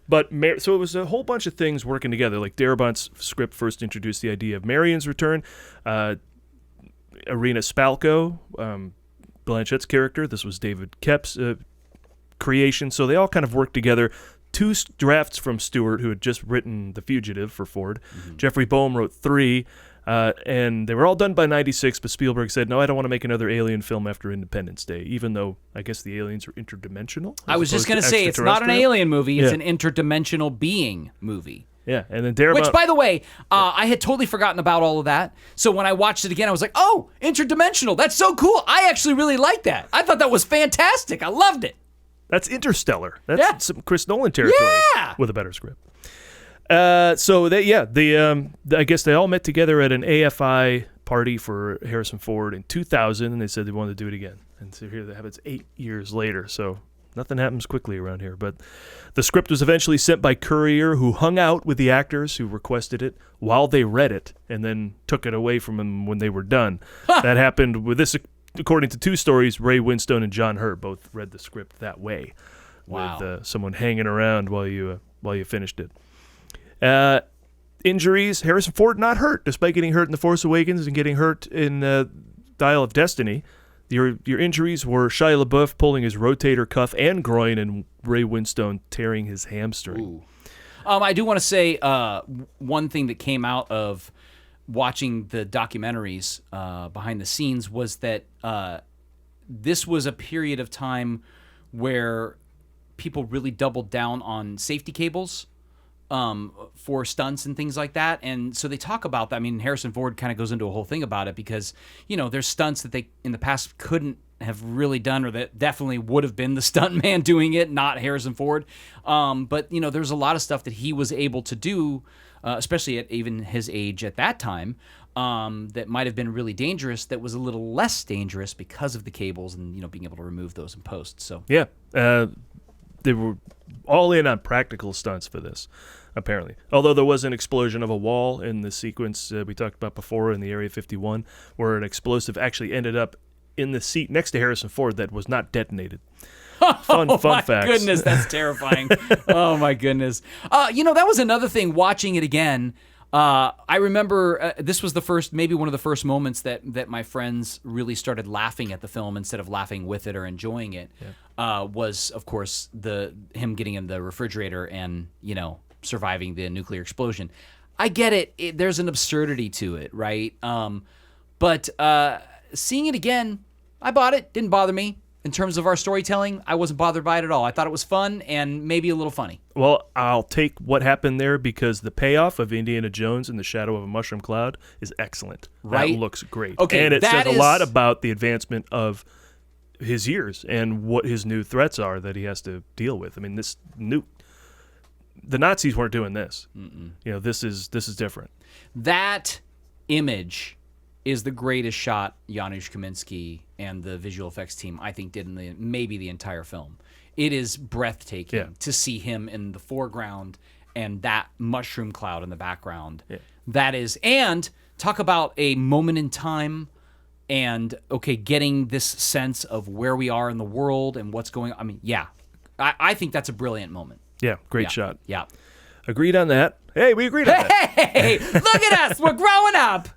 But so it was a whole bunch of things working together. Like Darabont's script first introduced the idea of Marion's return. Irina Spalko, Blanchett's character, this was David Koepp's creation. So they all kind of worked together. 2 drafts from Stewart, who had just written The Fugitive for Ford. Mm-hmm. Jeffrey Boehm wrote 3. And they were all done by 96, but Spielberg said, no, I don't want to make another alien film after Independence Day, even though I guess the aliens are interdimensional. I was just going to say, it's not an alien movie, it's an interdimensional being movie. Yeah, and then Darabont... Which, by the way, I had totally forgotten about all of that. So when I watched it again, I was like, oh, interdimensional, that's so cool. I actually really liked that. I thought that was fantastic. I loved it. That's Interstellar. That's some Chris Nolan territory with a better script. I guess they all met together at an AFI party for Harrison Ford in 2000, and they said they wanted to do it again. And so here they have it 8 years later, so nothing happens quickly around here. But the script was eventually sent by courier, who hung out with the actors who requested it while they read it, and then took it away from them when they were done. That happened with this, according to 2 stories. Ray Winstone and John Hurt both read the script that way, with someone hanging around while you finished it. Injuries, Harrison Ford not hurt, despite getting hurt in The Force Awakens and getting hurt in Dial of Destiny. Your injuries were Shia LaBeouf pulling his rotator cuff and groin, and Ray Winstone tearing his hamstring. Ooh. I do want to say one thing that came out of watching the documentaries behind the scenes was that this was a period of time where people really doubled down on safety cables for stunts and things like that. And so they talk about that. I mean, Harrison Ford kind of goes into a whole thing about it because, there's stunts that they in the past couldn't have really done, or that definitely would have been the stunt man doing it, not Harrison Ford. But, there's a lot of stuff that he was able to do, especially at even his age at that time, that might have been really dangerous, that was a little less dangerous because of the cables and, being able to remove those in post. So yeah, they were all in on practical stunts for this, apparently. Although there was an explosion of a wall in the sequence we talked about before in the Area 51, where an explosive actually ended up in the seat next to Harrison Ford that was not detonated. Fun facts. Oh my goodness, that's terrifying. Oh my goodness. That was another thing, watching it again. I remember this was maybe one of the first moments that my friends really started laughing at the film instead of laughing with it or enjoying it. Was, of course, him getting in the refrigerator and, surviving the nuclear explosion. I get it. There's an absurdity to it, right? But seeing it again, I bought it. Didn't bother me. In terms of our storytelling, I wasn't bothered by it at all. I thought it was fun and maybe a little funny. Well, I'll take what happened there because the payoff of Indiana Jones in the Shadow of a Mushroom Cloud is excellent. Right? That looks great. Okay, and it said a lot about the advancement of his years and what his new threats are that he has to deal with. I mean, the Nazis weren't doing this. Mm-mm. This is different. That image is the greatest shot Janusz Kaminski and the visual effects team, I think, did in maybe the entire film. It is breathtaking to see him in the foreground and that mushroom cloud in the background. Yeah. That is, and talk about a moment in time and, getting this sense of where we are in the world and what's going on. I mean, I think that's a brilliant moment. Yeah, great shot. Yeah. Agreed on that. Hey, we agreed on that. Hey, look at us. We're growing up.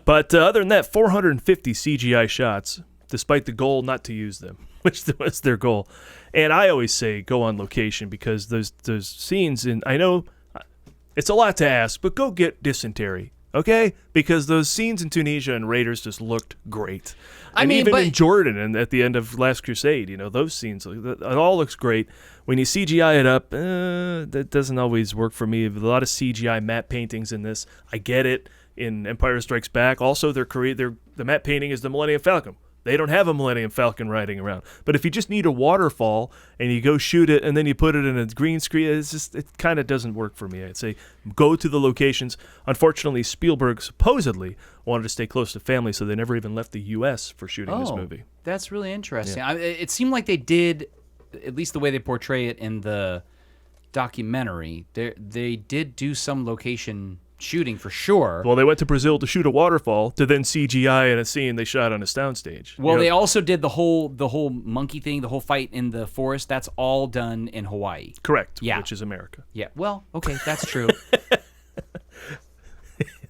But other than that, 450 CGI shots, despite the goal not to use them, which was their goal. And I always say go on location because those scenes, and I know it's a lot to ask, but go get dysentery, okay? Because those scenes in Tunisia and Raiders just looked great. In Jordan and at the end of Last Crusade, those scenes, it all looks great. When you CGI it up, that doesn't always work for me. A lot of CGI matte paintings in this. I get it. In Empire Strikes Back, also the matte painting is the Millennium Falcon. They don't have a Millennium Falcon riding around. But if you just need a waterfall and you go shoot it and then you put it in a green screen, it kind of doesn't work for me. I'd say go to the locations. Unfortunately, Spielberg supposedly wanted to stay close to family, so they never even left the U.S. for shooting this movie. That's really interesting. Yeah. It seemed like they did, at least the way they portray it in the documentary, they did do some location shooting for sure. Well, they went to Brazil to shoot a waterfall to then CGI in a scene they shot on a soundstage. Well, they also did the whole monkey thing, the whole fight in the forest. That's all done in Hawaii. Correct. Yeah. Which is America. Yeah. Well, okay, that's true.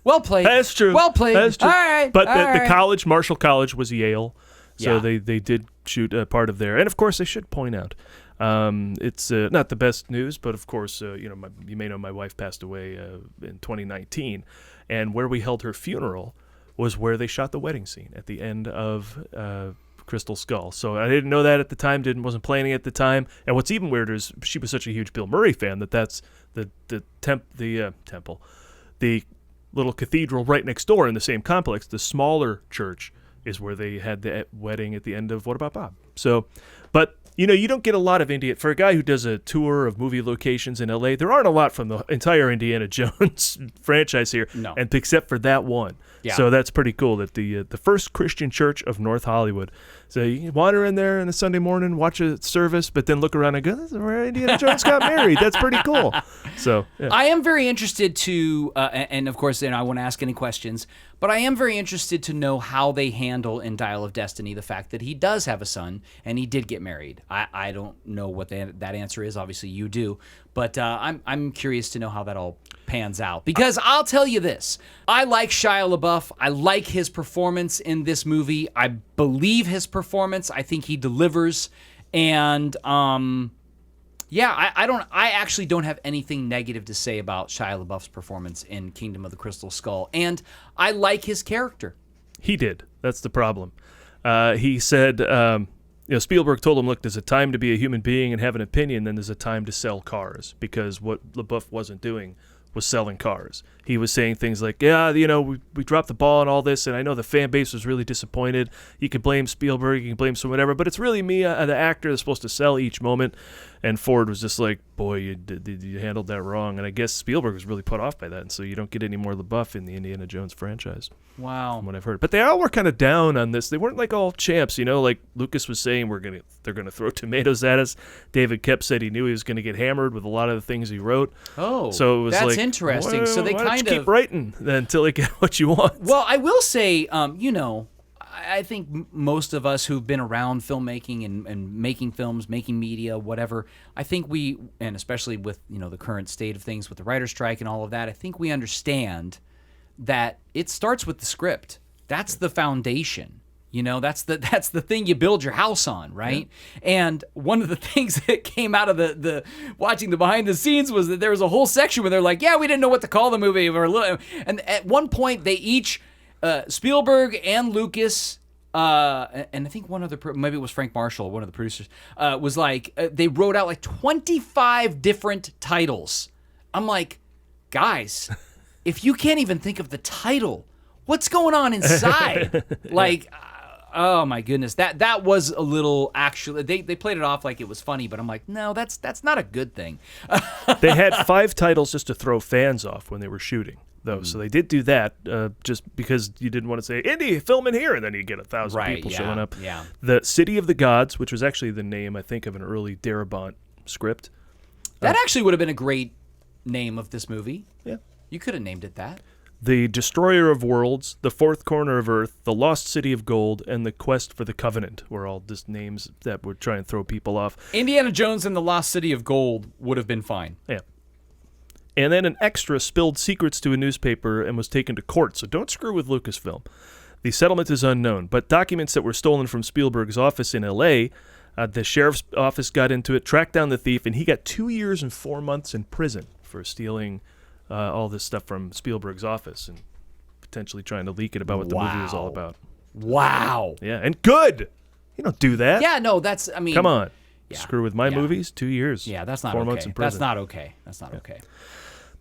Well played. That's true. Well played. That's true. All right. But all the right. college, Marshall College, was Yale, so Yeah. they did shoot a part of there. And of course, I should point out, it's not the best news, but of course, you may know my wife passed away in 2019, and where we held her funeral was where they shot the wedding scene at the end of Crystal Skull. So I didn't know that at the time, wasn't planning at the time. And what's even weirder is she was such a huge Bill Murray fan that's the temple, the little cathedral right next door in the same complex. The smaller church is where they had the wedding at the end of What About Bob? So, but you don't get a lot of Indiana. For a guy who does a tour of movie locations in L.A., there aren't a lot from the entire Indiana Jones franchise here, No. and except for that one. Yeah. So that's pretty cool that the first Christian church of North Hollywood. So you can wander in there on a Sunday morning, watch a service, but then look around and go, "This is where Indiana Jones got married." That's pretty cool. So yeah. I am very interested to, and of course, I won't ask any questions, but I am very interested to know how they handle in Dial of Destiny the fact that he does have a son and he did get married. I don't know what that answer is. Obviously, you do, but I'm curious to know how that all pans out. Because I'll tell you this: I like Shia LaBeouf. I like his performance in this movie. I believe his performance. I think he delivers, and yeah, I actually don't have anything negative to say about Shia LaBeouf's performance in Kingdom of the Crystal Skull, and I like his character. He did. That's the problem. He said, Spielberg told him, look, there's a time to be a human being and have an opinion, then there's a time to sell cars, because what LaBeouf wasn't doing was selling cars. He was saying things like, we dropped the ball and all this, and I know the fan base was really disappointed. You can blame Spielberg, you can blame someone, whatever, but it's really me, the actor, that's supposed to sell each moment. And Ford was just like, boy, you handled that wrong. And I guess Spielberg was really put off by that, and so you don't get any more LaBeouf in the Indiana Jones franchise. Wow. From what I've heard. But they all were kind of down on this. They weren't like all champs, like Lucas was saying, they're gonna throw tomatoes at us. David Koepp said he knew he was gonna get hammered with a lot of the things he wrote. Oh, so it was that's like, interesting. Well, so they why don't kind you of keep writing until they get what you want. Well, I will say, I think most of us who've been around filmmaking and making films, making media, whatever, I think and especially with the current state of things with the writer's strike and all of that, I think we understand that it starts with the script. That's the foundation. That's the thing you build your house on, right? Yeah. And one of the things that came out of the watching the behind the scenes was that there was a whole section where they're like, yeah, we didn't know what to call the movie, and at one point they each Spielberg and Lucas, and I think one other, maybe it was Frank Marshall, one of the producers, was like, they wrote out like 25 different titles. I'm like, guys, if you can't even think of the title, what's going on inside? Like, oh my goodness, that was a little, actually, they played it off like it was funny, but I'm like, no, that's not a good thing. They had 5 titles just to throw fans off when they were shooting, though. So they did do that just because you didn't want to say, Indy, film in here, and then you get 1,000 people showing up. Yeah. The City of the Gods, which was actually the name, I think, of an early Darabont script. That actually would have been a great name of this movie. Yeah. You could have named it that. The Destroyer of Worlds, The Fourth Corner of Earth, The Lost City of Gold, and The Quest for the Covenant were all just names that would try and throw people off. Indiana Jones and the Lost City of Gold would have been fine. Yeah. And then an extra spilled secrets to a newspaper and was taken to court, so don't screw with Lucasfilm. The settlement is unknown, but documents that were stolen from Spielberg's office in L.A., the sheriff's office got into it, tracked down the thief, and he got 2 years and 4 months in prison for stealing all this stuff from Spielberg's office and potentially trying to leak it about what the movie was all about. Wow. Yeah, and good. You don't do that. Yeah, no, Come on. Yeah. Screw with my movies, 2 years. Yeah, that's not 4 okay. months in prison. That's not okay. That's not okay.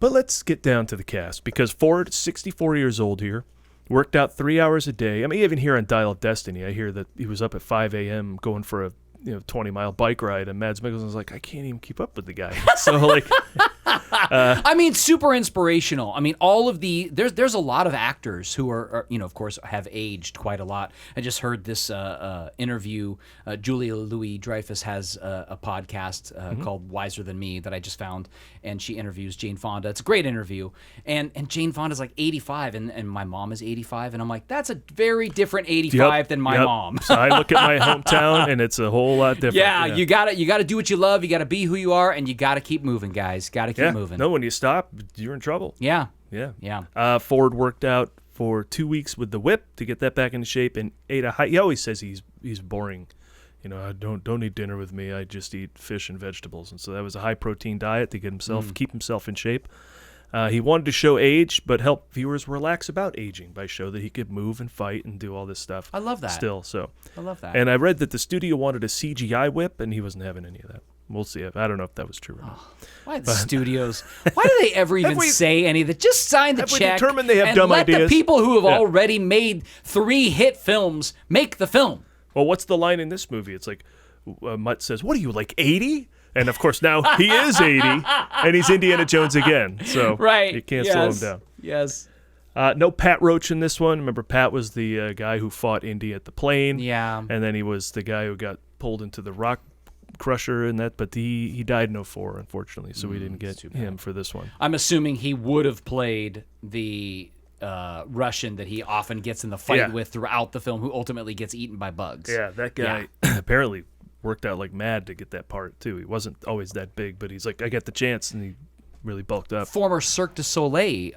But let's get down to the cast, because Ford, 64 years old here. Worked out 3 hours a day. I mean, even here on Dial of Destiny, I hear that he was up at 5 a.m. going for a 20-mile bike ride, and Mads Mikkelsen's like, I can't even keep up with the guy. So like, I mean, super inspirational. I mean, all of there's a lot of actors who are of course, have aged quite a lot. I just heard this interview. Julia Louis-Dreyfus has a podcast called Wiser Than Me that I just found, and she interviews Jane Fonda. It's a great interview, and Jane Fonda's like 85, and my mom is 85, and I'm like, that's a very different 85 than my mom. So I look at my hometown, and it's a whole lot different. Yeah, you gotta do what you love. You gotta be who you are, and you gotta keep moving, guys. Gotta keep moving. No, when you stop, you're in trouble. Yeah. Ford worked out for 2 weeks with the whip to get that back into shape, and ate a high. He always says he's boring. I don't eat dinner with me. I just eat fish and vegetables, and so that was a high protein diet to get keep himself in shape. He wanted to show age, but help viewers relax about aging by show that he could move and fight and do all this stuff. I love that. Still, so I love that. And I read that the studio wanted a CGI whip, and he wasn't having any of that. We'll see. I don't know if that was true or not. Why the studios? Why do they ever even say any of that? Just sign the check. We determined they have and dumb let ideas. the people who have already made 3 hit films make the film. Well, what's the line in this movie? It's like Mutt says, "What are you, like 80?" And of course now he is 80, and he's Indiana Jones again. So you can't slow him down. Yes. No Pat Roach in this one. Remember, Pat was the guy who fought Indy at the plane. Yeah. And then he was the guy who got pulled into the rock crusher and that, but he died in 2004, unfortunately, so we didn't get him for this one. I'm assuming he would have played the Russian that he often gets in the fight with throughout the film, who ultimately gets eaten by bugs. Yeah, that guy apparently worked out like mad to get that part, too. He wasn't always that big, but he's like, I got the chance, and he really bulked up. Former Cirque du Soleil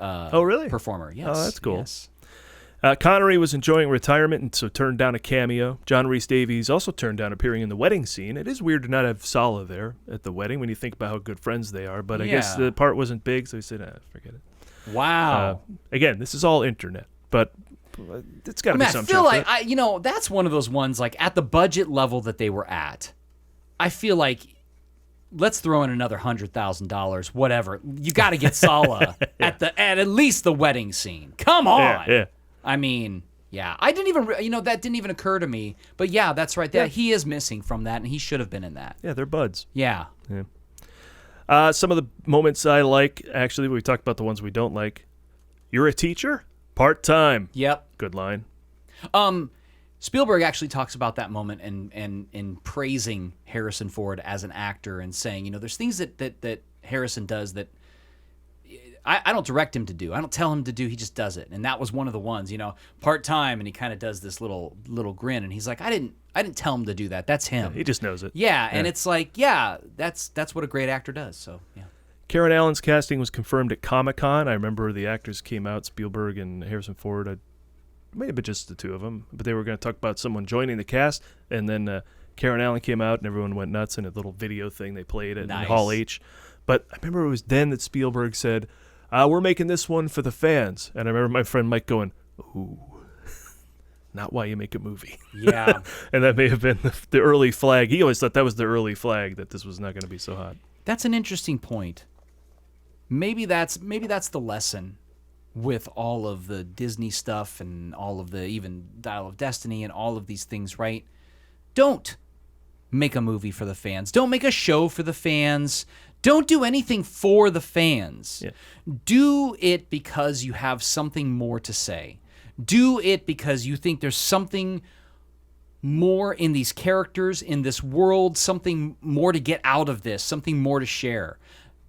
performer, yes. Oh, that's cool. Yes. Connery was enjoying retirement and so turned down a cameo. John Rhys Davies also turned down appearing in the wedding scene. It is weird to not have Sala there at the wedding when you think about how good friends they are, but I guess the part wasn't big, so he said, forget it. Wow. Again, this is all internet, but it's got to be some truth. I feel like, that's one of those ones, like, at the budget level that they were at, I feel like, let's throw in another $100,000, whatever. You got to get Sala at least the wedding scene. Come on. Yeah. I mean, I didn't even, that didn't even occur to me. But yeah, that's right. He is missing from that, and he should have been in that. Yeah, they're buds. Yeah. Some of the moments I like, actually, we talked about the ones we don't like. You're a teacher? Part-time. Yep. Good line. Spielberg actually talks about that moment and praising Harrison Ford as an actor and saying, there's things that Harrison does that I don't direct him to do. I don't tell him to do. He just does it. And that was one of the ones, part-time, and he kind of does this little grin, and he's like, I didn't tell him to do that. That's him. Yeah, he just knows it. Yeah, and it's like, that's what a great actor does. So, yeah. Karen Allen's casting was confirmed at Comic-Con. I remember the actors came out, Spielberg and Harrison Ford. It may have been just the two of them, but they were going to talk about someone joining the cast, and then Karen Allen came out, and everyone went nuts in a little video thing they played at Hall H. But I remember it was then that Spielberg said, we're making this one for the fans. And I remember my friend Mike going, ooh, not why you make a movie. Yeah. And that may have been the early flag. He always thought that was the early flag that this was not going to be so hot. That's an interesting point. Maybe that's the lesson with all of the Disney stuff and all of the even Dial of Destiny and all of these things, right? Don't make a movie for the fans. Don't make a show for the fans. Don't do anything for the fans. Yeah. Do it because you have something more to say. Do it because you think there's something more in these characters, in this world, something more to get out of this, something more to share.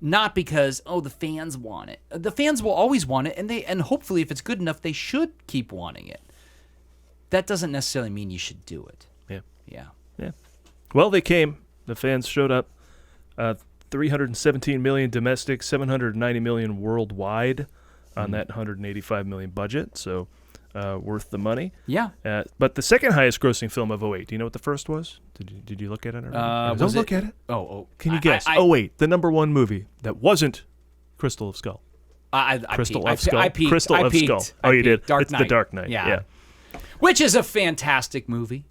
Not because, the fans want it. The fans will always want it, and hopefully if it's good enough, they should keep wanting it. That doesn't necessarily mean you should do it. Yeah. Well, they came. The fans showed up. 317 million domestic, 790 million worldwide on that 185 million budget. So worth the money. Yeah. But the second highest grossing film of 2008. Do you know what the first was? Did you look at it? Don't look at it. Oh. Can you guess? 2008, the number one movie that wasn't Crystal of Skull. Crystal of Skull. Oh, you did? Dark It's Knight. The Dark Knight. Yeah. Which is a fantastic movie.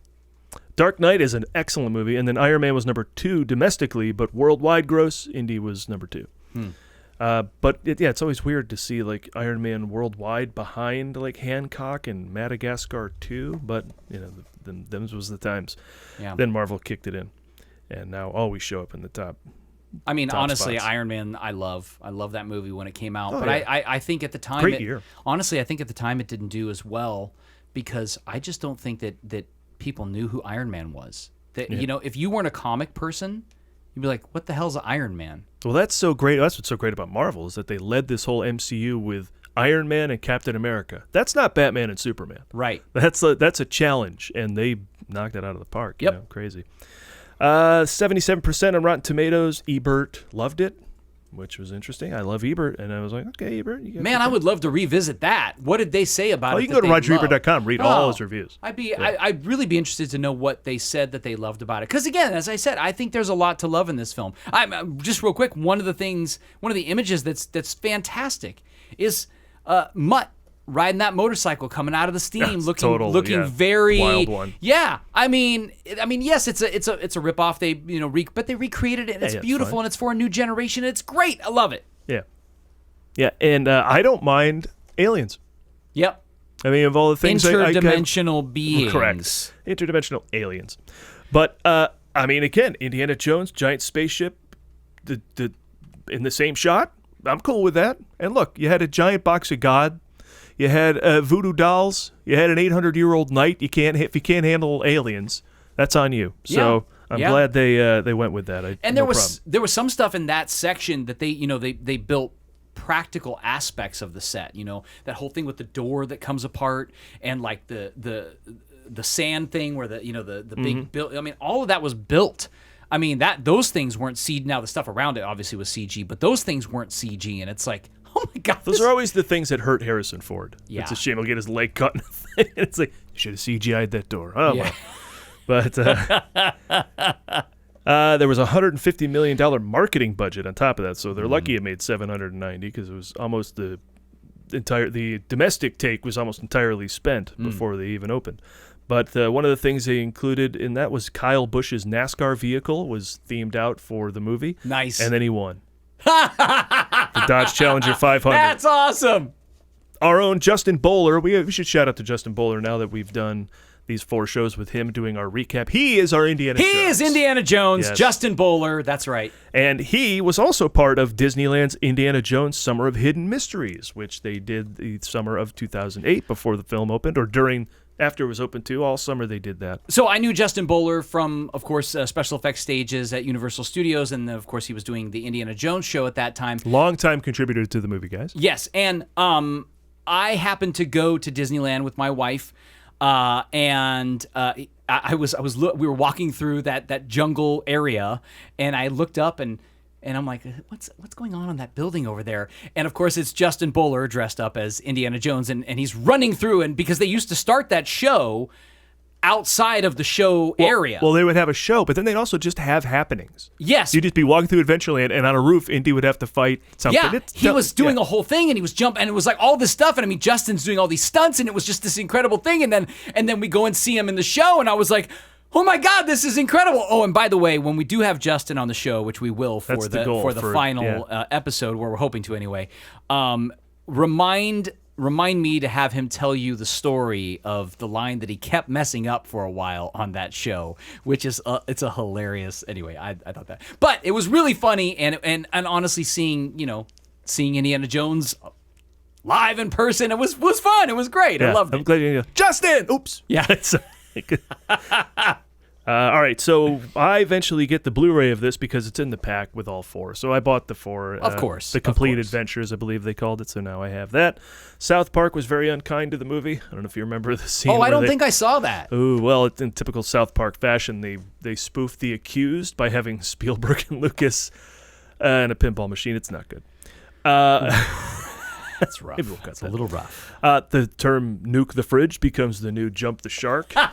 Dark Knight is an excellent movie, and then Iron Man was number 2 domestically, but worldwide gross, Indy was number 2. But it's always weird to see like Iron Man worldwide behind like Hancock and Madagascar 2. But them was the times. Yeah. Then Marvel kicked it in, and now always show up in the top. I mean, honestly, spots. Iron Man, I love that movie when it came out. But yeah. I think at the time, great year. Honestly, I think at the time it didn't do as well because I just don't think that people knew who Iron Man was. That if you weren't a comic person, you'd be like, "What the hell's Iron Man?" Well, that's so great. That's what's so great about Marvel is that they led this whole MCU with Iron Man and Captain America. That's not Batman and Superman. Right. That's a challenge, and they knocked it out of the park. Yep. Crazy. 77% on Rotten Tomatoes. Ebert loved it, which was interesting. I love Ebert, and I was like, okay, Ebert. Man, I would love to revisit that. What did they say about it? Oh, you can go to RogerEbert.com, read all his reviews. I'd really be interested to know what they said that they loved about it. Because again, as I said, I think there's a lot to love in this film. Just real quick, one of the images that's fantastic is Mutt riding that motorcycle, coming out of the steam, looking very wild one. Yeah, I mean, yes, it's a ripoff. They but they recreated it. And it's beautiful, and it's for a new generation. And it's great. I love it. Yeah, and I don't mind aliens. Yep. I mean, of all the things, interdimensional beings. Correct. Interdimensional aliens. But I mean, again, Indiana Jones, giant spaceship, in the same shot. I'm cool with that. And look, you had a giant box of God. You had voodoo dolls. You had an 800-year-old knight. If you can't handle aliens, that's on you. So I'm glad they went with that. There was some stuff in that section that they built practical aspects of the set. That whole thing with the door that comes apart and like the sand thing where the big build. I mean, all of that was built. I mean, those things weren't CG. Now the stuff around it obviously was CG, but those things weren't CG, and it's like, oh my God. Those are always the things that hurt Harrison Ford. Yeah. It's a shame he'll get his leg cut in the thing. It's like, you should have CGI'd that door. Oh, yeah. Well. But there was a $150 million marketing budget on top of that, so they're lucky it made $790 because it was almost the domestic take was almost entirely spent before they even opened. But one of the things they included in that was Kyle Busch's NASCAR vehicle was themed out for the movie. Nice. And then he won. The Dodge Challenger 500. That's awesome. Our own Justin Bowler. We should shout out to Justin Bowler now that we've done these 4 shows with him doing our recap. He is our Indiana Jones. He is Indiana Jones, yes. Justin Bowler. That's right. And he was also part of Disneyland's Indiana Jones Summer of Hidden Mysteries, which they did the summer of 2008 before the film opened, or after it was open too. All summer they did that. So I knew Justin Bowler from, of course, special effects stages at Universal Studios, and of course he was doing the Indiana Jones show at that time. Long-time contributor to the movie, guys. Yes, and I happened to go to Disneyland with my wife, and we were walking through that jungle area, and I looked up and I'm like, what's going on in that building over there? And of course, it's Justin Bowler dressed up as Indiana Jones, and he's running through, and because they used to start that show outside of the show area. Well, they would have a show, but then they'd also just have happenings. Yes. You'd just be walking through Adventureland, and on a roof, Indy would have to fight something. Yeah, he was doing a whole thing, and he was jumping, and it was like all this stuff, and I mean, Justin's doing all these stunts, and it was just this incredible thing, and then we go and see him in the show, and I was like, oh my God, this is incredible! Oh, and by the way, when we do have Justin on the show, which we will for the final episode, where we're hoping to anyway, remind me to have him tell you the story of the line that he kept messing up for a while on that show, which is it's a hilarious. Anyway, I thought that, but it was really funny, and honestly, seeing Indiana Jones live in person, it was fun. It was great. I loved it. I'm glad you know. Justin. Oops. Yeah. All right, so I eventually get the Blu-ray of this because it's in the pack with all 4. So I bought the 4. Of course. The Complete Adventures, I believe they called it, so now I have that. South Park was very unkind to the movie. I don't know if you remember the scene. Oh, I don't think I saw that. Oh, well, in typical South Park fashion, they spoofed The Accused by having Spielberg and Lucas in a pinball machine. It's not good. That's rough. Maybe we'll cut that. A little rough. The term "nuke the fridge" becomes the new "jump the shark." Yeah,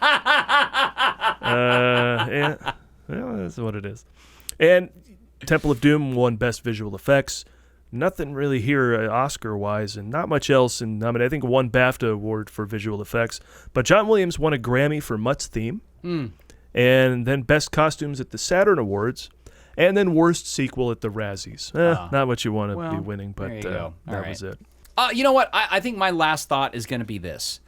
that's what it is. And Temple of Doom won Best Visual Effects. Nothing really here Oscar-wise, and not much else. And I mean, I think one BAFTA award for visual effects. But John Williams won a Grammy for Mutt's theme, and then Best Costumes at the Saturn Awards. and then worst sequel at the Razzies. Not what you want to be winning, but that was it. You know what? I think my last thought is going to be this.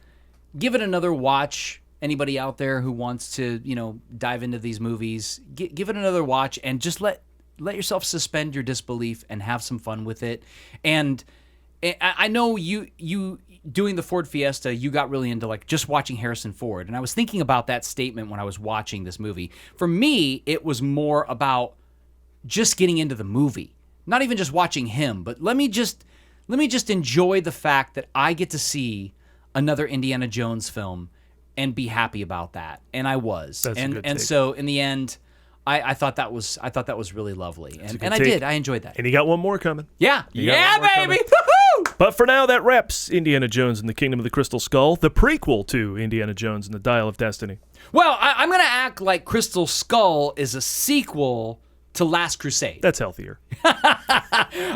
Give it another watch. Anybody out there who wants to, dive into these movies, give it another watch and just let yourself suspend your disbelief and have some fun with it. And I know you doing the Ford Fiesta, you got really into like just watching Harrison Ford. And I was thinking about that statement when I was watching this movie. For me, it was more about just getting into the movie. Not even just watching him, but let me just enjoy the fact that I get to see another Indiana Jones film and be happy about that. And I was. That's a good take. So in the end, I thought that was really lovely. And I did. I enjoyed that. And you got one more coming. Yeah. Yeah, baby. Woohoo! But for now, that wraps Indiana Jones and the Kingdom of the Crystal Skull, the prequel to Indiana Jones and the Dial of Destiny. Well, I'm going to act like Crystal Skull is a sequel to Last Crusade. That's healthier. All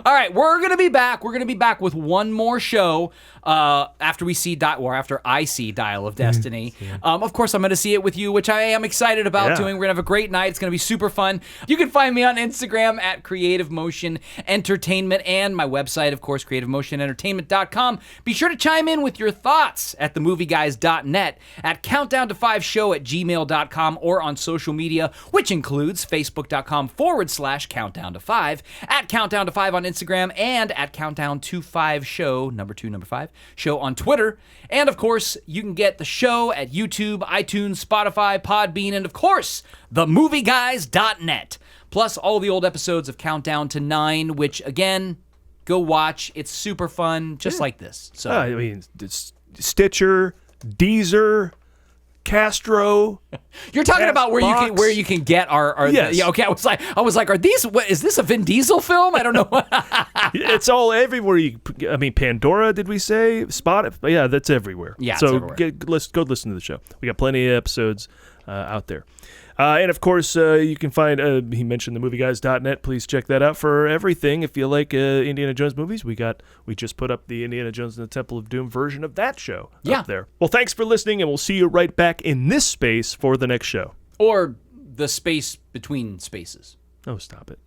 right, we're gonna be back. We're gonna be back with one more show after I see Dial of Destiny. Of course, I'm gonna see it with you, which I am excited about doing. We're gonna have a great night. It's gonna be super fun. You can find me on Instagram at Creative Motion Entertainment and my website, of course, creativemotionentertainment.com. Be sure to chime in with your thoughts at themovieguys.net, at countdown5show@gmail.com, or on social media, which includes facebook.com/countdown5, at countdown5 on Instagram, and at countdown25show, number 5 show on Twitter. And of course, you can get the show at YouTube, iTunes, Spotify, Podbean, and of course, themovieguys.net. Plus all the old episodes of Countdown to 9, which again, go watch. It's super fun, just like this. So I mean, it's Stitcher, Deezer, Castro. You're talking about where you can get our yes. Okay, I was like, is this a Vin Diesel film? I don't know. It's all everywhere. Pandora, did we say? Spotify? Yeah, that's everywhere. Yeah, so it's everywhere. go listen to the show. We got plenty of episodes out there. And of course, you can find, he mentioned themovieguys.net. Please check that out for everything. If you like Indiana Jones movies, we just put up the Indiana Jones and the Temple of Doom version of that show up there. Well, thanks for listening, and we'll see you right back in this space for the next show. Or the space between spaces. Oh, stop it.